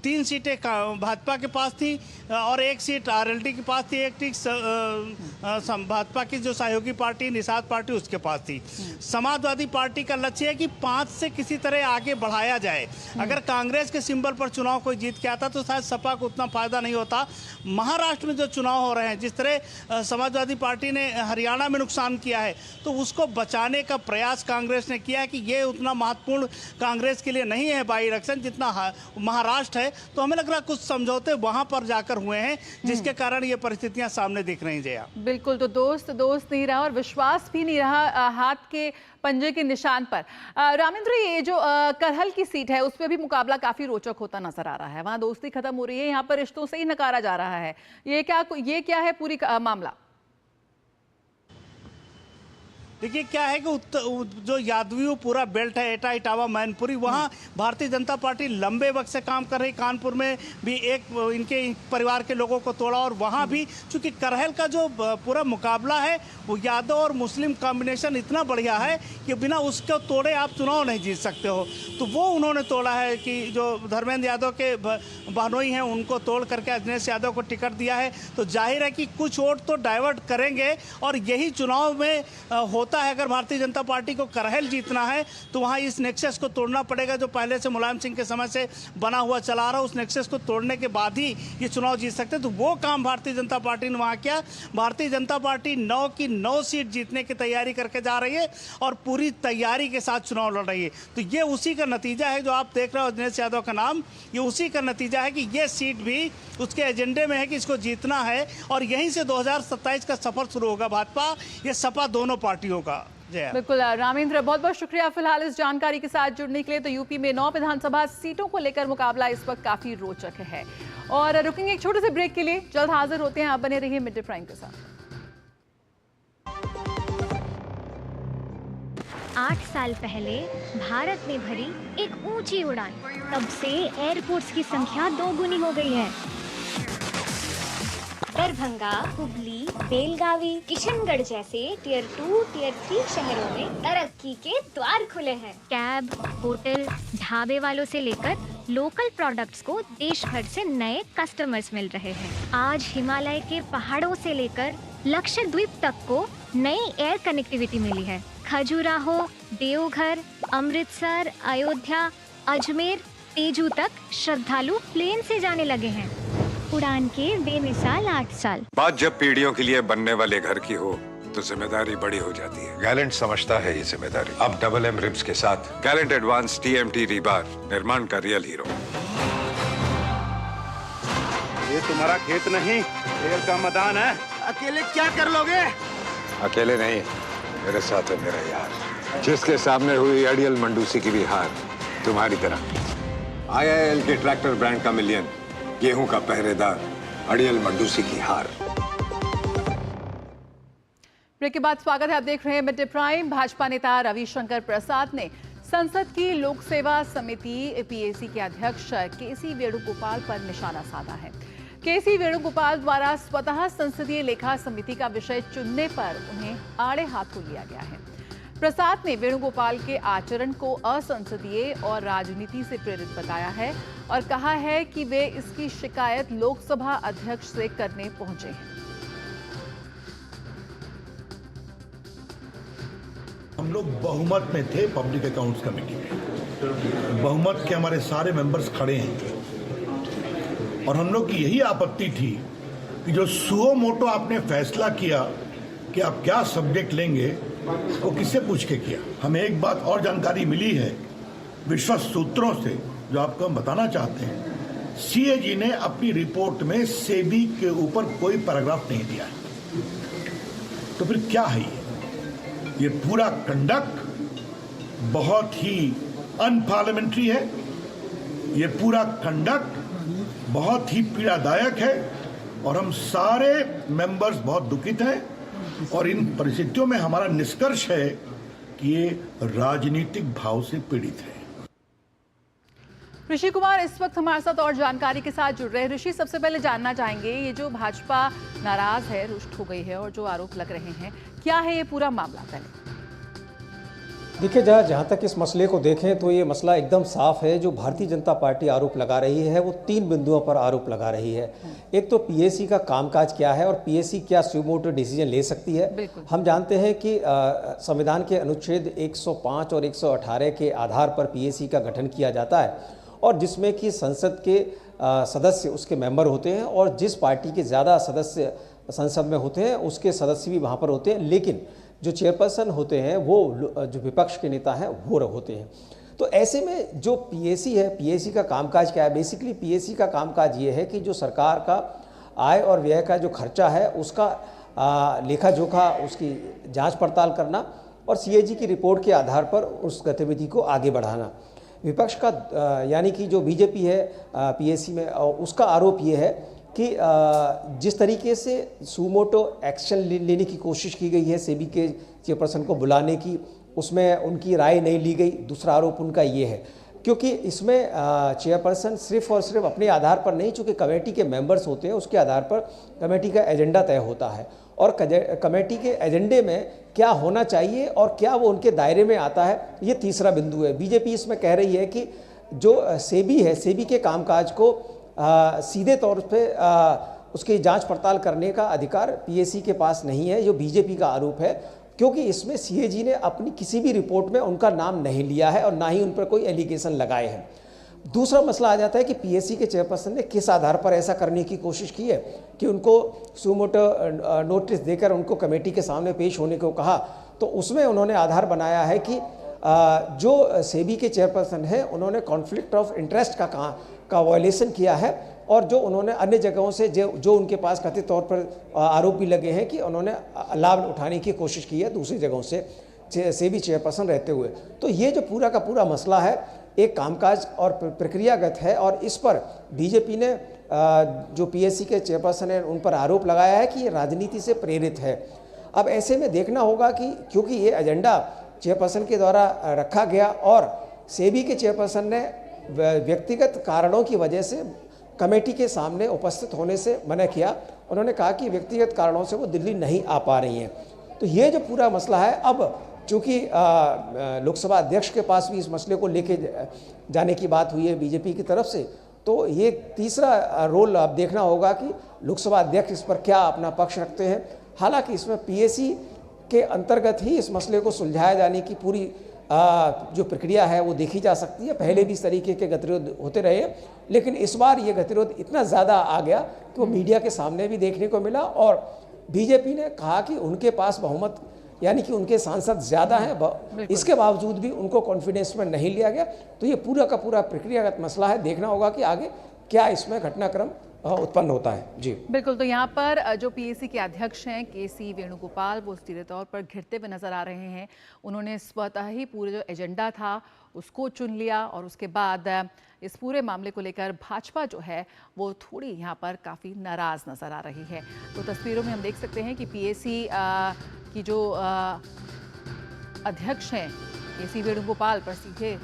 3 सीटें भाजपा के पास थी और 1 सीट आरएलडी के पास थी, 1 सीट भाजपा की जो सहयोगी पार्टी निषाद पार्टी उसके पास थी। समाजवादी पार्टी का लक्ष्य है कि 5 से किसी तरह आगे बढ़ाया जाए। अगर कांग्रेस के सिंबल पर चुनाव कोई जीत के आता तो शायद सपा को उतना फायदा नहीं होता। महाराष्ट्र में जो चुनाव हो रहे हैं, जिस तरह समाजवादी पार्टी ने हरियाणा में नुकसान किया है, तो उसको बचाने का प्रयास कांग्रेस ने किया है कि ये उतना महत्वपूर्ण कांग्रेस के लिए नहीं है बाई इलेक्शन जितना महाराष्ट्र है। तो हमें लग रहा है कुछ समझौते वहां पर जाकर हुए हैं, जिसके कारण ये परिस्थितियां सामने दिख रही हैं। जया, बिल्कुल, तो दोस्त नहीं रहा और विश्वास भी नहीं रहा हाथ के पंजे के निशान पर। रामेंद्र, ये जो करहल की सीट है उस पर भी मुकाबला काफी रोचक होता नजर आ रहा है। वहां दोस्ती खत्म हो रही है, यहाँ पर रिश्तों से ही नकारा जा रहा है। ये क्या है पूरी मामला? देखिए क्या है कि जो यादवियों पूरा बेल्ट है, एटा इटावा मैनपुरी, वहाँ भारतीय जनता पार्टी लंबे वक्त से काम कर रही। कानपुर में भी एक इनके परिवार के लोगों को तोड़ा और वहाँ भी चूंकि करहल का जो पूरा मुकाबला है वो यादव और मुस्लिम कॉम्बिनेशन इतना बढ़िया है कि बिना उसको तोड़े आप चुनाव नहीं जीत सकते हो। तो वो उन्होंने तोड़ा है कि जो धर्मेंद्र यादव के बहनोई हैं उनको तोड़ करके अजनेश यादव को टिकट दिया है। तो जाहिर है कि कुछ वोट तो डाइवर्ट करेंगे और यही चुनाव में होता है अगर भारतीय जनता पार्टी को करहल जीतना है तो वहाँ इस नेक्सस को तोड़ना पड़ेगा जो पहले से मुलायम सिंह के समय से बना हुआ चला रहा, उस नेक्सस को तोड़ने के बाद ही ये चुनाव जीत सकते हैं। तो वो काम भारतीय जनता पार्टी ने वहाँ किया। भारतीय जनता पार्टी 9 की 9 सीट जीतने की तैयारी करके जा रही है और पूरी तैयारी के साथ चुनाव लड़ रही है। तो ये उसी का नतीजा है जो आप देख रहे हो दिनेश यादव का नाम, ये उसी का नतीजा है कि ये सीट भी उसके एजेंडे में है कि इसको जीतना है और यहीं से 2027 का सफर शुरू होगा भाजपा ये सपा दोनों पार्टियों का। बिल्कुल रामेंद्र, बहुत बहुत शुक्रिया फिलहाल इस जानकारी के साथ जुड़ने के लिए। तो यूपी में 9 विधानसभा सीटों को लेकर मुकाबला इस वक्त काफी रोचक है और रुकेंगे एक छोटे से ब्रेक के लिए, जल्द हाजिर होते हैं। आप बने रहिए मिड डे प्राइम के साथ। 8 साल पहले भारत ने भरी एक ऊंची उड़ान, तब से एयरपोर्ट्स की संख्या 2 गुनी हो गई है। दरभंगा, हुबली, बेलगावी, किशनगढ़ जैसे टियर 2, टियर 3 शहरों में तरक्की के द्वार खुले हैं। कैब, होटल, ढाबे वालों से लेकर लोकल प्रोडक्ट्स को देश भर से नए कस्टमर्स मिल रहे हैं। आज हिमालय के पहाड़ों से लेकर लक्षद्वीप तक को नई एयर कनेक्टिविटी मिली है। खजुराहो, देवघर, अमृतसर, अयोध्या, अजमेर, तेजू तक श्रद्धालु प्लेन से जाने लगे हैं। उड़ान के बेमिसाल 8 साल। बात जब पीढ़ियों के लिए बनने वाले घर की हो तो जिम्मेदारी बड़ी हो जाती है। गैलेंट समझता है ये जिम्मेदारी। अब डबल एम रिब्स के साथ गैलेंट एडवांस TMT रीबार, निर्माण का रियल हीरो। ये तुम्हारा खेत नहीं, खेल का मैदान है। अकेले क्या कर लोगे? अकेले नहीं, मेरे साथ है मेरा यार, जिसके सामने हुई अड़ियल मंडूसी की भी हार तुम्हारी तरह। IIL के ट्रैक्टर ब्रांड का मिलियन, गेहूं का पहरेदार, अड़ियल मंडूसी की हार। ब्रेक के बाद स्वागत है, आप देख रहे हैं मिड डे प्राइम। भाजपा नेता रविशंकर प्रसाद ने संसद की लोक सेवा समिति PAC के अध्यक्ष KC वेणुगोपाल पर निशाना साधा है। KC वेणुगोपाल द्वारा स्वतः संसदीय लेखा समिति का विषय चुनने पर उन्हें आड़े हाथों लिया गया है। प्रसाद ने वेणुगोपाल के आचरण को असंसदीय और राजनीति से प्रेरित बताया है और कहा है कि वे इसकी शिकायत लोकसभा अध्यक्ष से करने पहुंचे हैं। हम लोग बहुमत में थे पब्लिक अकाउंट्स कमेटी में, बहुमत के हमारे सारे मेंबर्स खड़े हैं और हम लोग की यही आपत्ति थी कि जो सुओ मोटो आपने फैसला किया कि आप क्या सब्जेक्ट लेंगे वो किससे पूछ के किया। हमें एक बात और जानकारी मिली है विश्वस्त सूत्रों से जो आपको हम बताना चाहते हैं। CAG ने अपनी रिपोर्ट में सेबी के ऊपर कोई पैराग्राफ नहीं दिया है। तो फिर क्या है ये पूरा कंडक्ट बहुत ही अनपार्लियामेंट्री है। ये पूरा कंडक्ट बहुत ही पीड़ादायक है और हम सारे मेंबर्स बहुत दुखित हैं और इन परिस्थितियों में हमारा निष्कर्ष है कि ये राजनीतिक भाव से पीड़ित है। ऋषि कुमार इस वक्त हमारे साथ और जानकारी के साथ जुड़ रहे हैं। ऋषि, सबसे पहले जानना चाहेंगे ये जो भाजपा नाराज है, रुष्ट हो गई है और जो आरोप लग रहे हैं, क्या है ये पूरा मामला? पहले देखिए, जहाँ तक इस मसले को देखें तो ये मसला एकदम साफ है। जो भारतीय जनता पार्टी आरोप लगा रही है वो 3 बिंदुओं पर आरोप लगा रही है। एक तो PAC का कामकाज क्या है और PAC क्या सुमोटो डिसीजन ले सकती है। हम जानते हैं कि संविधान के अनुच्छेद 105 और 118 के आधार पर PAC का गठन किया जाता है और जिसमें कि संसद के सदस्य उसके मेंबर होते हैं और जिस पार्टी के ज़्यादा सदस्य संसद में होते हैं उसके सदस्य भी वहाँ पर होते हैं, लेकिन जो चेयरपर्सन होते हैं वो जो विपक्ष के नेता हैं वो होते हैं। तो ऐसे में जो PAC है, PAC का कामकाज क्या है? बेसिकली PAC का कामकाज ये है कि जो सरकार का आय और व्यय का जो खर्चा है उसका लेखा जोखा, उसकी जांच पड़ताल करना और CAG की रिपोर्ट के आधार पर उस गतिविधि को आगे बढ़ाना। विपक्ष का यानी कि जो BJP है PAC में, उसका आरोप ये है कि जिस तरीके से सुमोटो एक्शन लेने की कोशिश की गई है, सेबी के चेयरपर्सन को बुलाने की, उसमें उनकी राय नहीं ली गई। दूसरा आरोप उनका ये है क्योंकि इसमें चेयरपर्सन सिर्फ और सिर्फ अपने आधार पर नहीं, चूँकि कमेटी के मेंबर्स होते हैं उसके आधार पर कमेटी का एजेंडा तय होता है और कमेटी के एजेंडे में क्या होना चाहिए और क्या वो उनके दायरे में आता है, ये तीसरा बिंदु है। BJP इसमें कह रही है कि जो सेबी है, सेबी के कामकाज को सीधे तौर पे उसकी जांच पड़ताल करने का अधिकार PAC के पास नहीं है, जो BJP का आरोप है। क्योंकि इसमें सीएजी ने अपनी किसी भी रिपोर्ट में उनका नाम नहीं लिया है और ना ही उन पर कोई एलिगेशन लगाए हैं। दूसरा मसला आ जाता है कि पीएससी के चेयरपर्सन ने किस आधार पर ऐसा करने की कोशिश की है कि उनको सुमोटो नोटिस देकर उनको कमेटी के सामने पेश होने को कहा। तो उसमें उन्होंने आधार बनाया है कि जो सेबी के चेयरपर्सन हैं उन्होंने कॉन्फ्लिक्ट ऑफ इंटरेस्ट का वायलेशन किया है और जो उन्होंने अन्य जगहों से जो उनके पास कथित तौर पर आरोप भी लगे हैं कि उन्होंने लाभ उठाने की कोशिश की है दूसरी जगहों से सेबी चेयरपर्सन रहते हुए। तो ये जो पूरा का पूरा मसला है एक कामकाज और प्रक्रियागत है और इस पर बीजेपी ने जो पीएससी के चेयरपर्सन हैं उन पर आरोप लगाया है कि ये राजनीति से प्रेरित है। अब ऐसे में देखना होगा कि क्योंकि ये एजेंडा चेयरपर्सन के द्वारा रखा गया और सेबी के चेयरपर्सन ने व्यक्तिगत कारणों की वजह से कमेटी के सामने उपस्थित होने से मना किया। उन्होंने कहा कि व्यक्तिगत कारणों से वो दिल्ली नहीं आ पा रही हैं। तो ये जो पूरा मसला है, अब चूँकि लोकसभा अध्यक्ष के पास भी इस मसले को लेके जाने की बात हुई है बीजेपी की तरफ से, तो ये तीसरा रोल अब देखना होगा कि लोकसभा अध्यक्ष इस पर क्या अपना पक्ष रखते हैं। हालांकि इसमें पीएससी के अंतर्गत ही इस मसले को सुलझाया जाने की पूरी जो प्रक्रिया है वो देखी जा सकती है। पहले भी इस तरीके के गतिरोध होते रहे, लेकिन इस बार ये गतिरोध इतना ज़्यादा आ गया कि वो मीडिया के सामने भी देखने को मिला और बीजेपी ने कहा कि उनके पास बहुमत यानी कि उनके सांसद ज़्यादा हैं, इसके बावजूद भी उनको कॉन्फिडेंस में नहीं लिया गया। तो ये पूरा का पूरा प्रक्रियागत मसला है, देखना होगा कि आगे क्या इसमें घटनाक्रम उत्पन्न होता है। जी बिल्कुल। तो यहाँ पर जो पीएससी के अध्यक्ष हैं केसी वेणुगोपाल, वो सीधे तौर पर घिरते हुए नजर आ रहे हैं। उन्होंने स्वतः ही पूरे जो एजेंडा था उसको चुन लिया और उसके बाद इस पूरे मामले को लेकर भाजपा जो है वो थोड़ी यहाँ पर काफ़ी नाराज़ नजर आ रही है। तो तस्वीरों में हम देख सकते हैं कि पीएससी की जो अध्यक्ष हैं केसी वेणुगोपाल पर सीधे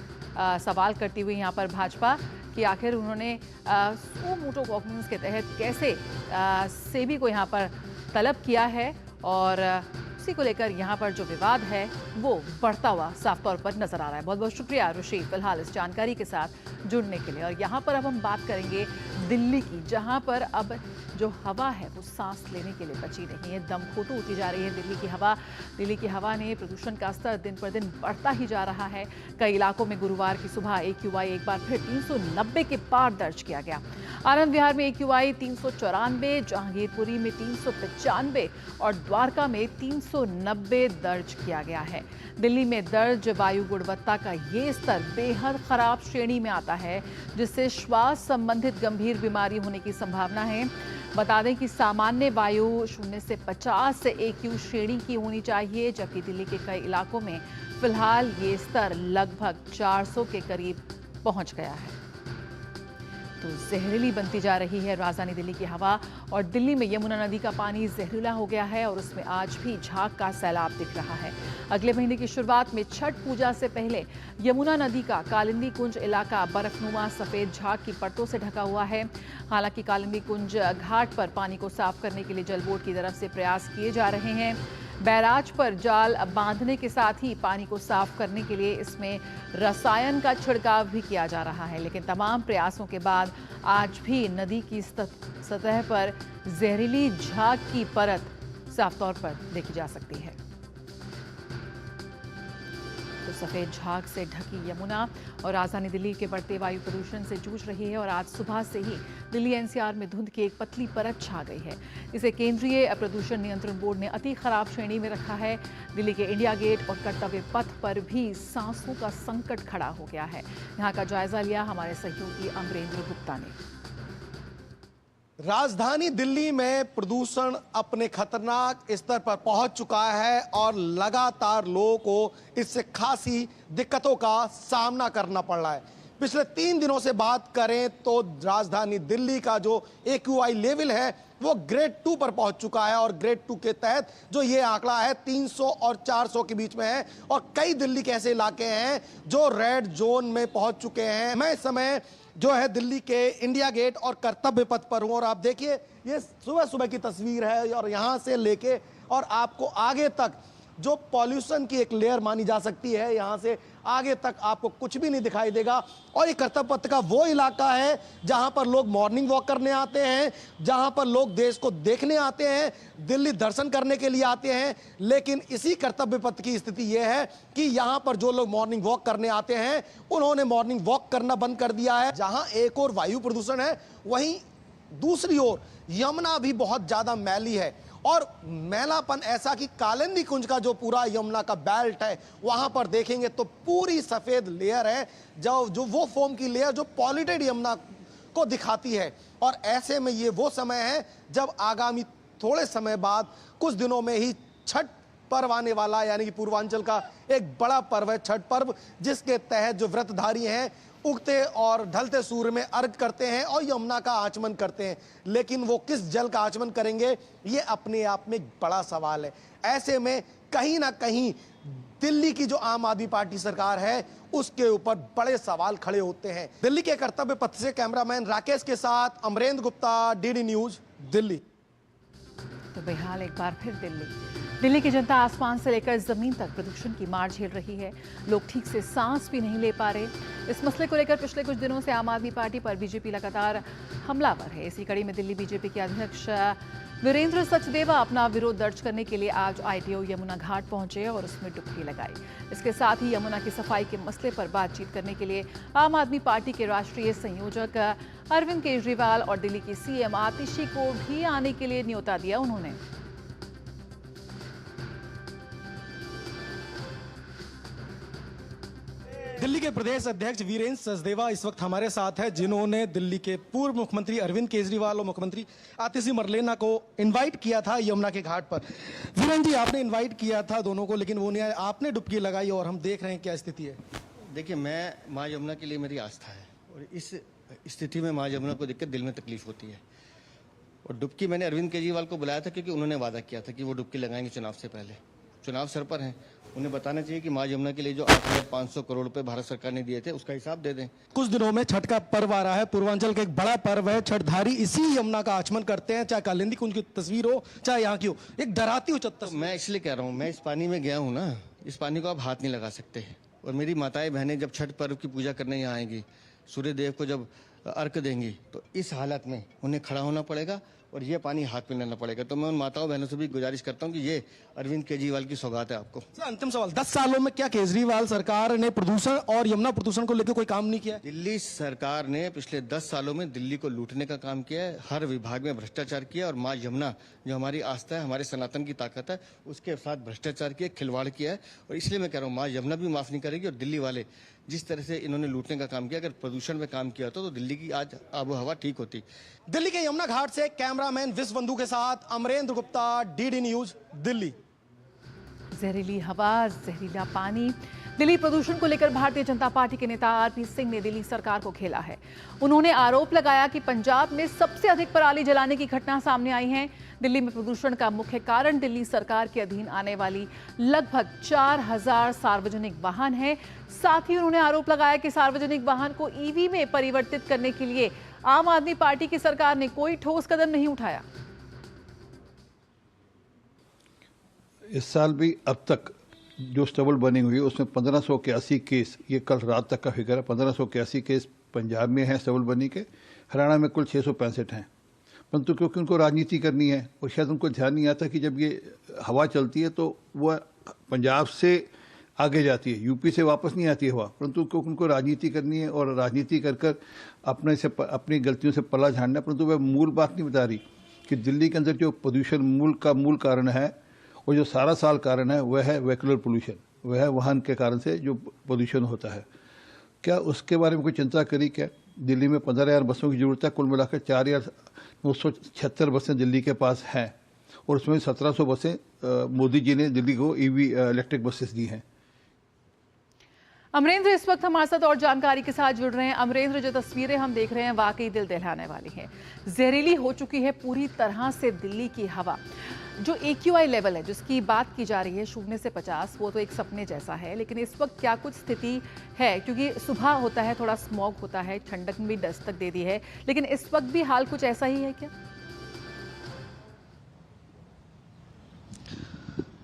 सवाल करती हुई यहाँ पर भाजपा कि आखिर उन्होंने सो मोटो डॉक्यूमेंट्स के तहत कैसे सेबी को यहाँ पर तलब किया है और उसी को लेकर यहाँ पर जो विवाद है वो बढ़ता हुआ साफ तौर पर नजर आ रहा है। बहुत बहुत शुक्रिया रुचि फिलहाल इस जानकारी के साथ जुड़ने के लिए। और यहाँ पर अब हम बात करेंगे दिल्ली की, जहाँ पर अब जो हवा है वो सांस लेने के लिए बची नहीं है, दम घोटू होती जा रही है दिल्ली की हवा। दिल्ली की हवा ने प्रदूषण का स्तर दिन पर दिन बढ़ता ही जा रहा है। कई इलाकों में गुरुवार की सुबह AQI एक बार फिर 390 के पार दर्ज किया गया। आनंद विहार में AQI 394, जहांगीरपुरी में 395 और द्वारका में 390 दर्ज किया गया है। दिल्ली में दर्ज वायु गुणवत्ता का ये स्तर बेहद खराब श्रेणी में आता है, जिससे श्वास संबंधित गंभीर बीमारी होने की संभावना है। बता दें कि सामान्य वायु 0 से 50 AQ श्रेणी की होनी चाहिए, जबकि दिल्ली के कई इलाकों में फिलहाल ये स्तर लगभग 400 के करीब पहुंच गया है। तो जहरीली बनती जा रही है राजधानी दिल्ली की हवा और दिल्ली में यमुना नदी का पानी जहरीला हो गया है और उसमें आज भी झाग का सैलाब दिख रहा है। अगले महीने की शुरुआत में छठ पूजा से पहले यमुना नदी का कालिंदी कुंज इलाका बर्फनुमा सफेद झाग की परतों से ढका हुआ है। हालांकि कालिंदी कुंज घाट पर पानी को साफ करने के लिए जल बोर्ड की तरफ से प्रयास किए जा रहे हैं। बैराज पर जाल बांधने के साथ ही पानी को साफ करने के लिए इसमें रसायन का छिड़काव भी किया जा रहा है, लेकिन तमाम प्रयासों के बाद आज भी नदी की सतह पर जहरीली झाग की परत साफ तौर पर देखी जा सकती है। तो सफेद झाग से ढकी यमुना और राजधानी दिल्ली के बढ़ते वायु प्रदूषण से जूझ रही है और आज सुबह से ही दिल्ली NCR में धुंध की एक पतली परत छा गई है। इसे केंद्रीय प्रदूषण नियंत्रण बोर्ड ने अति खराब श्रेणी में रखा है। दिल्ली के इंडिया गेट और कर्तव्य पथ पर भी सांसों का संकट खड़ा हो गया है। यहाँ का जायजा लिया हमारे सहयोगी अमरेंद्र गुप्ता ने। राजधानी दिल्ली में प्रदूषण अपने खतरनाक स्तर पर पहुंच चुका है और लगातार लोगों को इससे खासी दिक्कतों का सामना करना पड़ रहा है। पिछले 3 दिनों से बात करें तो राजधानी दिल्ली का जो AQI लेवल है वो ग्रेड 2 पर पहुंच चुका है और ग्रेड 2 के तहत जो ये आंकड़ा है 300 और 400 के बीच में है और कई दिल्ली के ऐसे इलाके हैं जो रेड जोन में पहुंच चुके हैं। मैं इस समय जो है दिल्ली के इंडिया गेट और कर्तव्य पथ पर हूं और आप देखिए ये सुबह सुबह की तस्वीर है और यहां से लेके और आपको आगे तक जो पॉल्यूशन की एक लेयर मानी जा सकती है। यहां से आगे तक आपको कुछ भी नहीं दिखाई देगा। और ये कर्तव्य पथ का वो इलाका है जहां पर लोग मॉर्निंग वॉक करने आते हैं, जहां पर लोग देश को देखने आते हैं, दिल्ली दर्शन करने के लिए आते हैं। लेकिन इसी कर्तव्य पथ की स्थिति यह है कि यहां पर जो लोग मॉर्निंग वॉक करने आते हैं उन्होंने मॉर्निंग वॉक करना बंद कर दिया है। जहां एक और वायु प्रदूषण है, वहीं दूसरी ओर यमुना भी बहुत ज्यादा मैली है। और मैलापन ऐसा कि कालिंदी कुंज का जो पूरा यमुना का बेल्ट है वहां पर देखेंगे तो पूरी सफेद लेयर है, जो वो फोम की लेयर जो पॉल्यूटेड यमुना को दिखाती है। और ऐसे में ये वो समय है जब आगामी थोड़े समय बाद कुछ दिनों में ही छठ पर्व आने वाला, यानी कि पूर्वांचल का एक बड़ा पर्व है छठ पर्व, जिसके तहत जो व्रतधारी हैं उगते और ढलते सूर्य में अर्घ करते हैं और यमुना का आचमन करते हैं। लेकिन वो किस जल का आचमन करेंगे, ये अपने आप में एक बड़ा सवाल है। ऐसे में कहीं ना कहीं दिल्ली की जो आम आदमी पार्टी सरकार है उसके ऊपर बड़े सवाल खड़े होते हैं। दिल्ली के कर्तव्य पथ से कैमरामैन राकेश के साथ अमरेंद्र गुप्ता, डीडी न्यूज, दिल्ली। तो बेहाल एक बार फिर दिल्ली की जनता आसमान से लेकर जमीन तक प्रदूषण की मार झेल रही है। लोग ठीक से सांस भी नहीं ले पा रहे। इस मसले को लेकर पिछले कुछ दिनों से आम आदमी पार्टी पर बीजेपी लगातार हमलावर है। इसी कड़ी में दिल्ली बीजेपी के अध्यक्ष वीरेंद्र सचदेवा अपना विरोध दर्ज करने के लिए आज आईटीओ यमुना घाट पहुंचे और उसमें डुबकी लगाई। इसके साथ ही यमुना की सफाई के मसले पर बातचीत करने के लिए आम आदमी पार्टी के राष्ट्रीय संयोजक अरविंद केजरीवाल और दिल्ली की सीएम आतिशी को भी आने के लिए न्योता दिया उन्होंने। दिल्ली के प्रदेश अध्यक्ष वीरेंद्र सचदेवा इस वक्त हमारे साथ है, जिन्होंने दिल्ली के पूर्व मुख्यमंत्री अरविंद केजरीवाल और मुख्यमंत्री आतिशी मरलेना को इनवाइट किया था यमुना के घाट पर। वीरेंद्र जी, आपने इनवाइट किया था दोनों को, लेकिन वो नहीं आए, आपने डुबकी लगाई और हम देख रहे हैं क्या स्थिति है। देखिए, मैं माँ यमुना के लिए मेरी आस्था है और इस स्थिति में माँ यमुना को देखकर दिल में तकलीफ होती है। और डुबकी मैंने अरविंद केजरीवाल को बुलाया था क्योंकि उन्होंने वादा किया था कि वो डुबकी लगाएंगे चुनाव से पहले। चुनाव सर पर हैं, उन्हें बताना चाहिए कि माँ यमुना के लिए जो 8,500 करोड़ रुपए भारत सरकार ने दिए थे उसका हिसाब दे दें। कुछ दिनों में छठ का पर्व आ रहा है, पूर्वांचल का एक बड़ा पर्व है। छठधारी इसी यमुना का आचमन करते हैं, चाहे कालिंदी कुंज की तस्वीर हो चाहे यहाँ की हो। एक डराती हुई तस्वीर। मैं इसलिए कह रहा हूँ, मैं इस पानी में गया हूँ ना, इस पानी को आप हाथ नहीं लगा सकते। और मेरी माताएं बहनें जब छठ पर्व की पूजा करने यहाँ आएंगी, सूर्य देव को जब अर्घ देंगी, तो इस हालत में उन्हें खड़ा होना पड़ेगा और ये पानी हाथ में लेना पड़ेगा। तो मैं उन माताओं बहनों से भी गुजारिश करता हूं कि ये अरविंद केजरीवाल की सौगात है आपको। अंतिम सवाल, 10 सालों में क्या केजरीवाल सरकार ने प्रदूषण और यमुना प्रदूषण को लेकर कोई काम नहीं किया? दिल्ली सरकार ने पिछले 10 सालों में दिल्ली को लूटने का काम किया है, हर विभाग में भ्रष्टाचार किया और माँ यमुना जो हमारी आस्था है, हमारे सनातन की ताकत है, उसके साथ भ्रष्टाचार किया, खिलवाड़ किया है। और इसलिए मैं कह रहा हूँ, माँ यमुना भी माफ नहीं करेगी। और दिल्ली वाले जिस तरह से इन्होंने लूटने का काम किया, अगर प्रदूषण में काम किया होता तो दिल्ली की आज आबो हवा ठीक होती। दिल्ली के यमुना घाट से कैमरामैन विश्व बंधु के साथ अमरेंद्र गुप्ता, डीडी न्यूज, दिल्ली। जहरीली हवा, जहरीला पानी। दिल्ली प्रदूषण को लेकर भारतीय जनता पार्टी के नेता आरपी सिंह ने दिल्ली सरकार को घेरा है। उन्होंने आरोप लगाया कि पंजाब में सबसे अधिक पराली जलाने की घटना सामने आई है। दिल्ली में प्रदूषण का मुख्य कारण दिल्ली सरकार के अधीन आने वाली लगभग 4,000 सार्वजनिक वाहन है। साथ ही उन्होंने आरोप लगाया कि सार्वजनिक वाहन को ईवी में परिवर्तित करने के लिए आम आदमी पार्टी की सरकार ने कोई ठोस कदम नहीं उठाया। इस साल भी अब तक जो स्टबल बनी हुई है उसमें 1581 केस, ये कल रात तक का फिगर है, 1581 केस पंजाब में हैं स्टबल बनी के। हरियाणा में कुल 665 हैं। परंतु क्योंकि उनको राजनीति करनी है और शायद उनको ध्यान नहीं आता कि जब ये हवा चलती है तो वह पंजाब से आगे जाती है, यूपी से वापस नहीं आती हवा। परंतु क्योंकि उनको राजनीति करनी है और राजनीति कर कर अपनी गलतियों से पला झाड़ना, परंतु वह मूल बात नहीं बता रही कि दिल्ली के अंदर जो प्रदूषण मूल कारण है और जो सारा साल कारण है वह है व्हीकुलर पोल्यूशन, वह है वाहन के कारण से जो प्रदूषण होता है। क्या उसके बारे में कोई चिंता करी? क्या दिल्ली में 15,000 बसों की जरूरत है? कुल मिलाकर 4,976 बसें दिल्ली के पास हैं और उसमें 1,700 बसें मोदी जी ने दिल्ली को ईवी इलेक्ट्रिक बसेस दी हैं। अमरेंद्र इस वक्त हमारे साथ और जानकारी के साथ जुड़ रहे हैं। अमरेंद्र, जो तस्वीरें हम देख रहे हैं वाकई दिल दहलाने वाली हैं। जहरीली हो चुकी है पूरी तरह से दिल्ली की हवा। जो AQI लेवल है जिसकी बात की जा रही है 0 से 50, वो तो एक सपने जैसा है। लेकिन इस वक्त क्या कुछ स्थिति है? क्योंकि सुबह होता है, थोड़ा स्मॉग होता है, ठंडक में भी दस्तक दे दी है, लेकिन इस वक्त भी हाल कुछ ऐसा ही है क्या?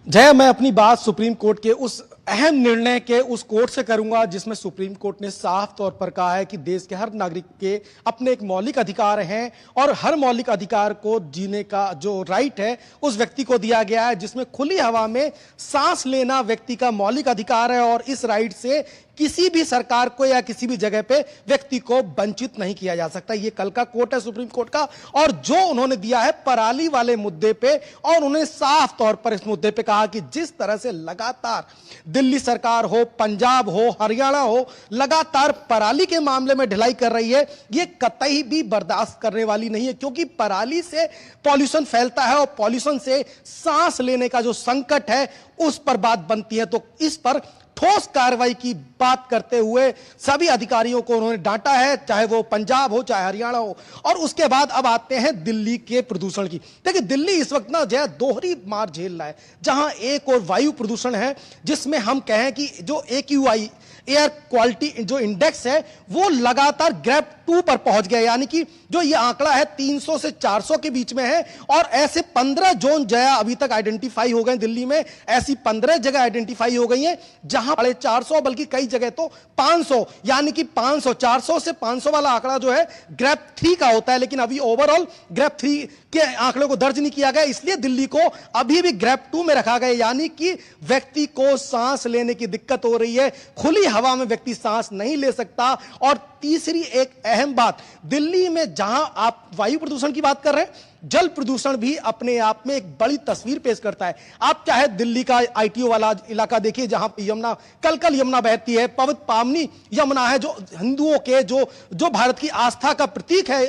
जय, मैं अपनी बात सुप्रीम कोर्ट के उस अहम निर्णय के उस कोर्ट से करूंगा जिसमें सुप्रीम कोर्ट ने साफ तौर पर कहा है कि देश के हर नागरिक के अपने एक मौलिक अधिकार हैं और हर मौलिक अधिकार को जीने का जो राइट है उस व्यक्ति को दिया गया है, जिसमें खुली हवा में सांस लेना व्यक्ति का मौलिक अधिकार है और इस राइट से किसी भी सरकार को या किसी भी जगह पे व्यक्ति को वंचित नहीं किया जा सकता। ये कल का कोर्ट है सुप्रीम कोर्ट का, और जो उन्होंने दिया है पराली वाले मुद्दे पे, और उन्होंने साफ तौर पर इस मुद्दे पे कहा कि जिस तरह से लगातार दिल्ली सरकार हो, पंजाब हो, हरियाणा हो, लगातार पराली के मामले में ढिलाई कर रही है, ये कतई भी बर्दाश्त करने वाली नहीं है, क्योंकि पराली से पॉल्यूशन फैलता है और पॉल्यूशन से सांस लेने का जो संकट है उस पर बात बनती है। तो इस पर ठोस कार्रवाई की बात करते हुए सभी अधिकारियों को उन्होंने डांटा है, चाहे वो पंजाब हो चाहे हरियाणा हो। और उसके बाद अब आते हैं दिल्ली के प्रदूषण की। देखिए, दिल्ली इस वक्त ना जो है दोहरी मार झेल रहा है, जहां एक और वायु प्रदूषण है जिसमें हम कहें कि जो AQI एयर क्वालिटी जो इंडेक्स है वो लगातार ग्रेड 2 पर पहुंच गया, यानी कि जो ये आंकड़ा है 300 से 400 के बीच में है। और ऐसे 15 जोन जया अभी तक आइडेंटिफाई हो गए दिल्ली में, ऐसी 15 जगह आइडेंटिफाई हो गई हैं जहां 400 बल्कि कई जगह तो 500, यानी कि 500 400 से 500 वाला आंकड़ा जो है ग्रेड 3 का होता है, लेकिन अभी ओवरऑल ग्रेड 3 के आंकड़े को दर्ज नहीं किया गया, इसलिए दिल्ली को अभी भी ग्रेड 2 में रखा गया, यानी कि व्यक्ति को सांस लेने की दिक्कत हो रही है, खुली हवा में व्यक्ति सांस नहीं ले सकता। और तीसरी एक अहम बात, दिल्ली में जहां आप वायु प्रदूषण की बात कर रहे हैं, जल प्रदूषण भी अपने आप में एक बड़ी तस्वीर पेश करता है। आप चाहे दिल्ली का ITO वाला इलाका देखिए जहां यमुना कल यमुना बहती है, पवित्र पावनी यमुना है, जो हिंदुओं के जो भारत की आस्था का प्रतीक है,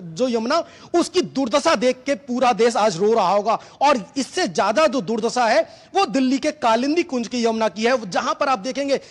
जो यमुना, उसकी दुर्दशा देख के पूरा देश आज रो रहा होगा। और इससे ज्यादा जो दुर्दशा है वो दिल्ली के कालिंदी कुंज की यमुना की है, जहां पर आप देखेंगे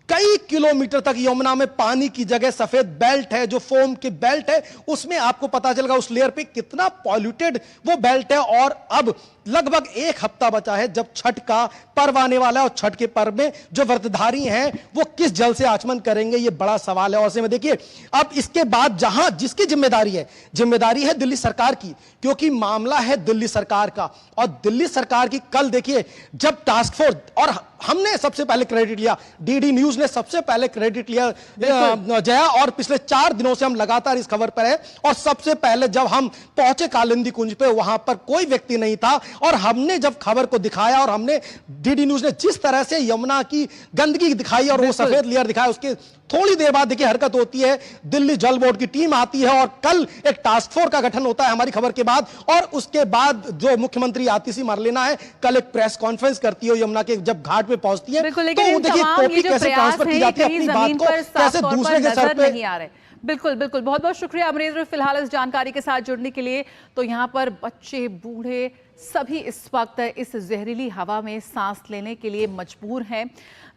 कई किलोमीटर तक यमुना में पानी की जगह सफेद बेल्ट है, जो फोम के बेल्ट है, उसमें आपको पता चलेगा उस लेयर पे कितना पॉल्यूटेड वो बेल्ट है। और अब लगभग एक हफ्ता बचा है जब छठ का पर्व आने वाला है, और छठ के पर्व में जो व्रतधारी हैं वो किस जल से आचमन करेंगे, ये बड़ा सवाल है। और से में देखिए, अब इसके बाद जहां जिसकी जिम्मेदारी है दिल्ली सरकार की, क्योंकि मामला है दिल्ली सरकार का। और दिल्ली सरकार की कल देखिए जब टास्क फोर्स, और हमने सबसे पहले क्रेडिट लिया, DD न्यूज ने सबसे पहले क्रेडिट लिया जया, और पिछले 4 दिनों से हम लगातार इस खबर पर है। और सबसे पहले जब हम पहुंचे कालिंदी कुंज पे, वहां पर कोई व्यक्ति नहीं था, और हमने जब खबर को दिखाया और हमने DD न्यूज ने जिस तरह से यमुना की गंदगी दिखाई और वो सफेद लेयर दिखाया, उसके थोड़ी देर बाद देखिए हरकत होती है, दिल्ली जल बोर्ड की टीम आती है और कल एक टास्क फोर्स का गठन होता है हमारी खबर के बाद। और उसके बाद जो मुख्यमंत्री आतिशी मरलेना है कल एक प्रेस कॉन्फ्रेंस करती है यमुना के, जब घाट पे पहुंचती है तो वो देखिए टोपी कैसे ट्रांसफर की जाती है, अपनी बात को कैसे दूसरे के सर पे नहीं आ रहे। बिल्कुल बिल्कुल, बहुत बहुत शुक्रिया अमरेंद्र फिलहाल इस जानकारी के साथ जुड़ने के लिए। तो यहाँ पर बच्चे बूढ़े सभी इस वक्त इस जहरीली हवा में सांस लेने के लिए मजबूर हैं।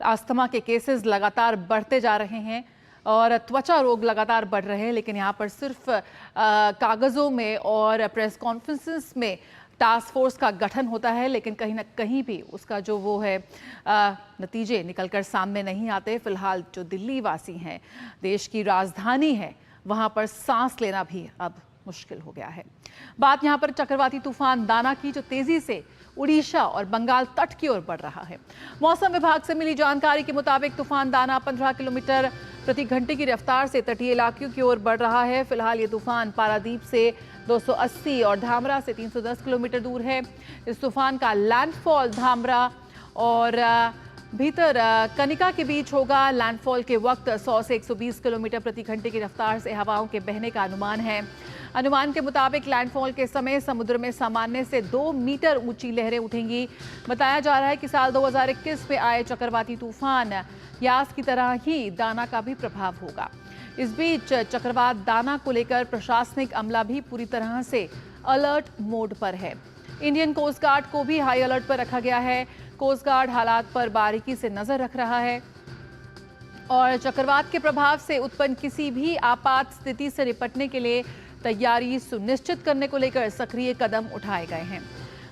अस्थमा के केसेस लगातार बढ़ते जा रहे हैं और त्वचा रोग लगातार बढ़ रहे हैं, लेकिन यहाँ पर सिर्फ कागज़ों में और प्रेस कॉन्फ्रेंसेस में टास्क फोर्स का गठन होता है, लेकिन कहीं ना कहीं भी उसका जो वो है नतीजे निकलकर सामने नहीं आते। फिलहाल जो दिल्ली वासी हैं, देश की राजधानी है, वहाँ पर सांस लेना भी अब मुश्किल हो गया है। बात यहाँ पर चक्रवाती तूफान दाना की, जो तेजी से उड़ीसा और बंगाल तट की ओर बढ़ रहा है। मौसम विभाग से मिली जानकारी के मुताबिक तूफान दाना 15 किलोमीटर प्रति घंटे की रफ्तार से तटीय इलाकों की ओर बढ़ रहा है। फिलहाल ये तूफान पारादीप से 280 और धामरा से 310 किलोमीटर दूर है। इस तूफान का लैंडफॉल धामरा और भीतर कनिका के बीच होगा। लैंडफॉल के वक्त 100 से 120 किलोमीटर प्रति घंटे की रफ्तार से हवाओं के बहने का अनुमान है। अनुमान के मुताबिक लैंडफॉल के समय समुद्र में सामान्य से 2 मीटर ऊंची लहरें उठेंगी। बताया जा रहा है कि साल 2021 में आए चक्रवाती तूफान यास की तरह ही दाना का भी प्रभाव होगा। इस बीच चक्रवात दाना को लेकर प्रशासनिक अमला भी पूरी तरह से अलर्ट मोड पर है। इंडियन कोस्ट गार्ड को भी हाई अलर्ट पर रखा गया है। कोस्ट गार्ड हालात पर बारीकी से नजर रख रहा है और चक्रवात के प्रभाव से उत्पन्न किसी भी आपात स्थिति से निपटने के लिए तैयारी सुनिश्चित करने को लेकर सक्रिय कदम उठाए गए हैं।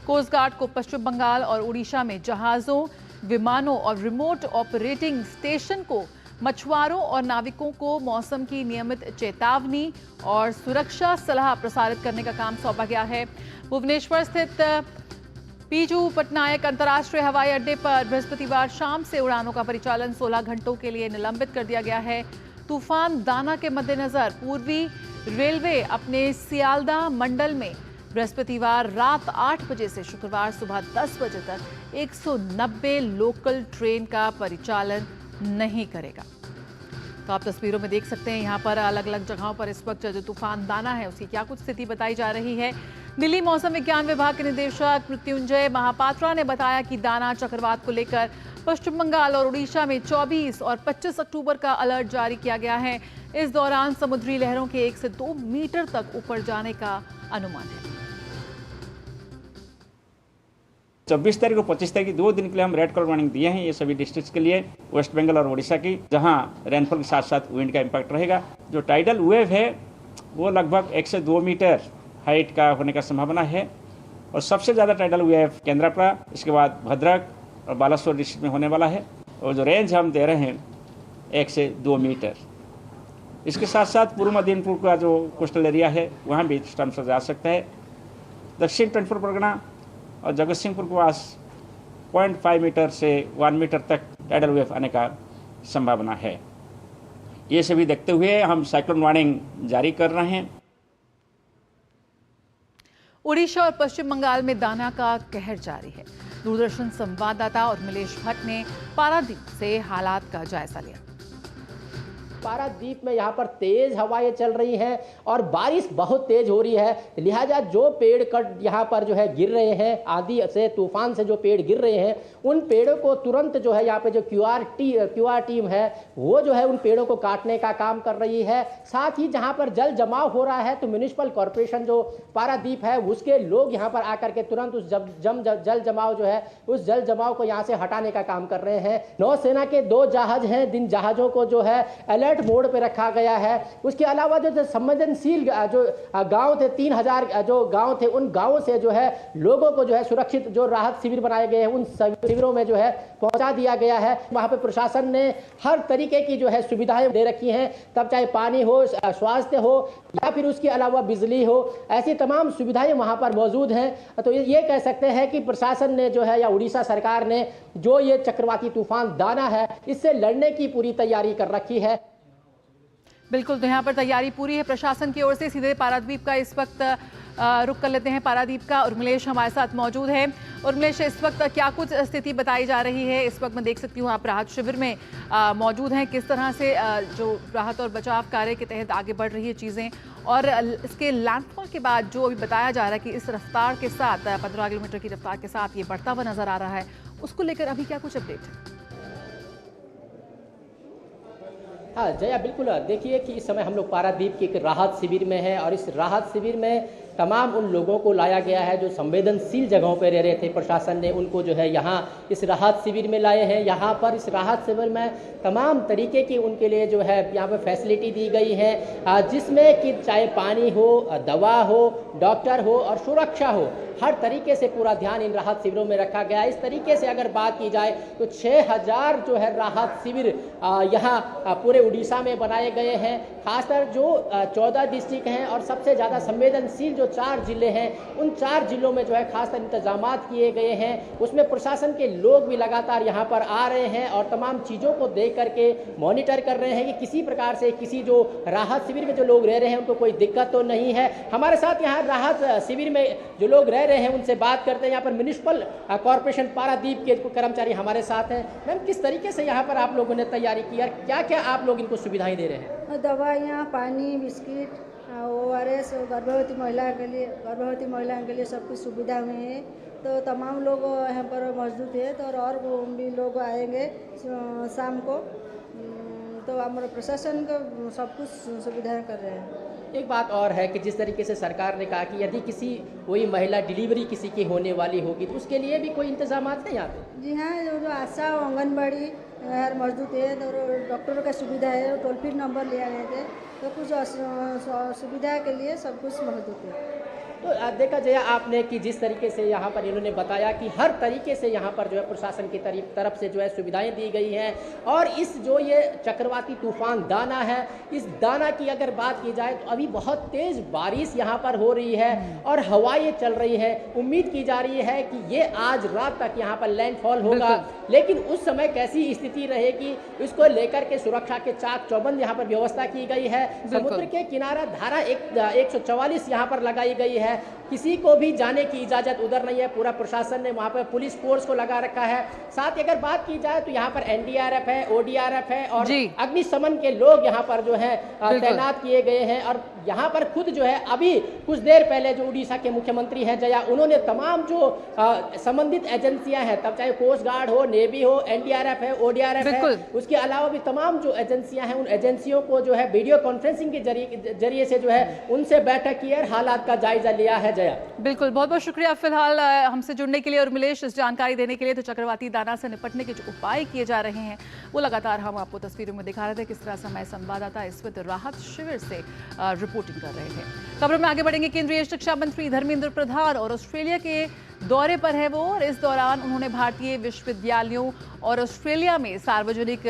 कोस्ट गार्ड को पश्चिम बंगाल और उड़ीसा में जहाजों, विमानों और रिमोट ऑपरेटिंग स्टेशन को मछुआरों और नाविकों को मौसम की नियमित चेतावनी और सुरक्षा सलाह प्रसारित करने का काम सौंपा गया है। भुवनेश्वर स्थित पीजू पटनायक अंतर्राष्ट्रीय हवाई अड्डे पर बृहस्पतिवार शाम से उड़ानों का परिचालन 16 घंटों के लिए निलंबित कर दिया गया है। तूफान दाना के मद्देनजर पूर्वी रेलवे अपने सियालदाह मंडल में बृहस्पतिवार रात 8 बजे से शुक्रवार सुबह 10 बजे तक 190 लोकल ट्रेन का परिचालन नहीं करेगा। तो आप तस्वीरों में देख सकते हैं यहाँ पर अलग अलग जगहों पर इस वक्त जो तूफान दाना है उसकी क्या कुछ स्थिति बताई जा रही है। दिल्ली मौसम विज्ञान विभाग के निदेशक मृत्युंजय महापात्रा ने बताया कि दाना चक्रवात को लेकर पश्चिम बंगाल और उड़ीसा में 24 और 25 अक्टूबर का अलर्ट जारी किया गया है। इस दौरान समुद्री लहरों के 1 से 2 मीटर तक ऊपर जाने का अनुमान है। 24 तारीख और 25 तारीख की 2 दिन के लिए हम रेड कलर वार्निंग दिए हैं ये सभी डिस्ट्रिक्ट्स के लिए, वेस्ट बंगाल और उड़ीसा की, जहां रेनफॉल के साथ साथ विंड का इम्पैक्ट रहेगा। जो टाइडल वेव है वो लगभग 1 से 2 मीटर हाइट का होने का संभावना है और सबसे ज़्यादा टाइडल वेव केंद्रापड़ा, इसके बाद भद्रक और बालासोर डिस्ट्रिक्ट में होने वाला है और जो रेंज हम दे रहे हैं 1 से 2 मीटर। इसके साथ साथ पूर्व मदीनपुर का जो कोस्टल एरिया है वहाँ भी स्टॉर्म सर्ज आ सकता है। दक्षिण 24 परगना और जगत सिंहपुर के पास 0.5 मीटर से 1 मीटर तक टाइडल वेव आने का संभावना है। ये सभी देखते हुए हम साइक्लोन वार्निंग जारी कर रहे हैं। उड़ीसा और पश्चिम बंगाल में दाना का कहर जारी है। दूरदर्शन संवाददाता और मिलेश भट्ट ने पारादीप से हालात का जायजा लिया। पारादीप में यहाँ पर तेज हवाएं चल रही हैं और बारिश बहुत तेज हो रही है, लिहाजा जो पेड़ कट यहाँ पर जो है गिर रहे हैं, आंधी से तूफान से जो पेड़ गिर रहे हैं उन पेड़ों को तुरंत जो है यहाँ पे जो क्यूआर टीम है वो जो है उन पेड़ों को काटने का काम कर रही है। साथ ही जहाँ पर जल जमाव हो रहा है तो म्युनिसिपल कॉरपोरेशन जो पारादीप है उसके लोग यहाँ पर आकर के तुरंत उस जल जमाव जो है उस जल जमाव को यहाँ से हटाने का काम कर रहे हैं। नौसेना के 2 जहाज हैं, जिन जहाजों को जो है अलर्ट मोड पे रखा गया है। उसके अलावा जो संवेदनशील जो गांव थे 3000 जो गांव थे उन गांवों से जो है लोगों को जो है सुरक्षित जो राहत शिविर बनाए गए हैं उन शिविरों में जो है पहुंचा दिया गया है। वहां पे प्रशासन ने हर तरीके की जो है सुविधाएं दे रखी हैं, तब चाहे पानी हो, स्वास्थ्य हो या फिर उसके अलावा बिजली हो, ऐसी तमाम सुविधाएं वहां पर मौजूद हैं। तो ये कह सकते हैं कि प्रशासन ने जो है या उड़ीसा सरकार ने जो ये चक्रवाती तूफान दाना है इससे लड़ने की पूरी तैयारी कर रखी है। बिल्कुल, तो यहाँ पर तैयारी पूरी है प्रशासन की ओर से। सीधे पारादीप का इस वक्त रुक कर लेते हैं पारादीप का। उर्मिलेश हमारे साथ मौजूद है। उर्मिलेश, इस वक्त क्या कुछ स्थिति बताई जा रही है? इस वक्त मैं देख सकती हूँ आप राहत शिविर में मौजूद हैं। किस तरह से जो राहत और बचाव कार्य के तहत आगे बढ़ रही है चीज़ें, और इसके लैंडफॉल के बाद जो अभी बताया जा रहा है कि इस रफ्तार के साथ 15 किलोमीटर की रफ्तार के साथ ये बढ़ता हुआ नजर आ रहा है, उसको लेकर अभी क्या कुछ अपडेट है? हाँ जया, बिल्कुल। देखिए कि इस समय हम लोग पारादीप के एक राहत शिविर में हैं और इस राहत शिविर में तमाम उन लोगों को लाया गया है जो संवेदनशील जगहों पर रह रहे थे। प्रशासन ने उनको जो है यहाँ इस राहत शिविर में लाए हैं। यहाँ पर इस राहत शिविर में तमाम तरीके की उनके लिए जो है यहाँ पर फैसिलिटी दी गई है, जिसमें कि चाहे पानी हो, दवा हो, डॉक्टर हो और सुरक्षा हो, हर तरीके से पूरा ध्यान इन राहत शिविरों में रखा गया है। इस तरीके से अगर बात की जाए तो 6000 जो है राहत शिविर यहाँ पूरे उड़ीसा में बनाए गए हैं। खासकर जो 14 डिस्ट्रिक्ट हैं और सबसे ज़्यादा संवेदनशील जो 4 जिले हैं उन 4 जिलों में जो है खासकर इंतजामात किए गए हैं। उसमें प्रशासन के लोग भी लगातार यहाँ पर आ रहे हैं और तमाम चीज़ों को देख करके मॉनिटर कर रहे हैं कि किसी प्रकार से किसी जो राहत शिविर में जो लोग रह रहे हैं उनको कोई दिक्कत तो नहीं है। हमारे साथ यहाँ राहत शिविर में जो लोग रह रहे हैं उनसे बात करते हैं। यहाँ पर म्युनिसिपल कॉरपोरेशन पारादीप के कर्मचारी हमारे साथ हैं। मैम, किस तरीके से यहाँ पर आप लोगों ने तैयारी की और क्या क्या आप लोग इनको सुविधाएं दे रहे हैं? दवाइयाँ, पानी, बिस्किट, ORS, गर्भवती महिलाओं के लिए सब कुछ सुविधा हुई है। तो तमाम लोग यहाँ पर मौजूद है तो और भी लोग आएंगे शाम को। तो हमारे प्रशासन को सब कुछ सुविधाएं कर रहे हैं। एक बात और है कि जिस तरीके से सरकार ने कहा कि यदि कोई महिला डिलीवरी किसी की होने वाली होगी तो उसके लिए भी कोई इंतजाम है यहाँ पे? जी हाँ, जो आशा आंगनबाड़ी यार मौजूद है और डॉक्टरों का सुविधा है, टोल फ्री नंबर लिया गए थे, तो कुछ सुविधा के लिए सब कुछ मौजूद है। तो देखा जया आपने कि जिस तरीके से यहाँ पर इन्होंने बताया कि हर तरीके से यहाँ पर जो है प्रशासन की तरफ से जो है सुविधाएं दी गई हैं, और इस जो ये चक्रवाती तूफान दाना है, इस दाना की अगर बात की जाए तो अभी बहुत तेज बारिश यहाँ पर हो रही है और हवाएं चल रही है। उम्मीद की जा रही है कि ये आज रात तक यहाँ पर लैंडफॉल होगा, लेकिन उस समय कैसी स्थिति रहेगी इसको लेकर के सुरक्षा के चाक चौबंद यहाँ पर व्यवस्था की गई है। समुद्र के किनारा धारा 144 यहाँ पर लगाई गई है, किसी को भी जाने की इजाजत उधर नहीं है। पूरा प्रशासन ने वहाँ पर पुलिस फोर्स को लगा रखा है। साथ ही अगर बात की जाए तो यहाँ पर एनडीआरएफ है, ओडीआरएफ है और अग्निशमन के लोग यहाँ पर जो है तैनात किए गए हैं। और यहाँ पर खुद जो है अभी कुछ देर पहले जो उड़ीसा के मुख्यमंत्री हैं जया, उन्होंने तमाम जो संबंधित एजेंसियां हैं, तब चाहे कोस्ट गार्ड हो, नेवी हो, एनडीआरएफ है, ओडीआरएफ है, उसके अलावा भी तमाम जो एजेंसियां हैं, उन एजेंसियों को जो है वीडियो कॉन्फ्रेंसिंग के जरिए से जो है उनसे बैठक की और हालात का जायजा लिया है। जया बिल्कुल, बहुत बहुत शुक्रिया फिलहाल हमसे जुड़ने के लिए और मिलेश इस जानकारी देने के लिए। तो चक्रवाती दाना से निपटने के जो उपाय किए जा रहे हैं वो लगातार हम आपको तस्वीरों में दिखा रहे थे, किस तरह से हमारे संवाददाता इस वक्त राहत शिविर से रिपोर्टिंग कर रहे थे। खबरों में आगे बढ़ेंगे। केंद्रीय शिक्षा मंत्री धर्मेंद्र प्रधान और ऑस्ट्रेलिया के दौरे पर है वो, और इस दौरान उन्होंने भारतीय विश्वविद्यालयों और ऑस्ट्रेलिया में सार्वजनिक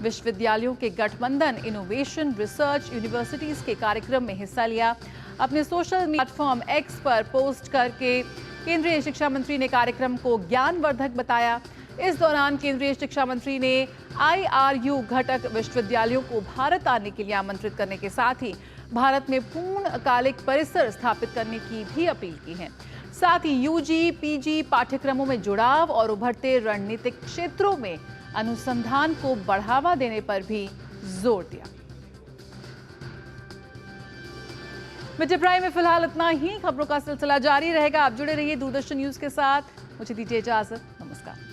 विश्वविद्यालयों के गठबंधन इनोवेशन रिसर्च यूनिवर्सिटीज के कार्यक्रम में हिस्सा लिया। अपने सोशल प्लेटफॉर्म एक्स पर पोस्ट करके केंद्रीय शिक्षा मंत्री ने कार्यक्रम को ज्ञानवर्धक बताया। इस दौरान केंद्रीय शिक्षा मंत्री ने IRU घटक विश्वविद्यालयों को भारत आने के लिए आमंत्रित करने के साथ ही भारत में पूर्णकालिक परिसर स्थापित करने की भी अपील की है। साथ ही UG, PG पाठ्यक्रमों में जुड़ाव और उभरते रणनीतिक क्षेत्रों में अनुसंधान को बढ़ावा देने पर भी जोर दिया। मिड प्राइम में फिलहाल इतना ही। खबरों का सिलसिला जारी रहेगा। आप जुड़े रहिए दूरदर्शन न्यूज के साथ। मुझे दीजिए इजाजत। नमस्कार।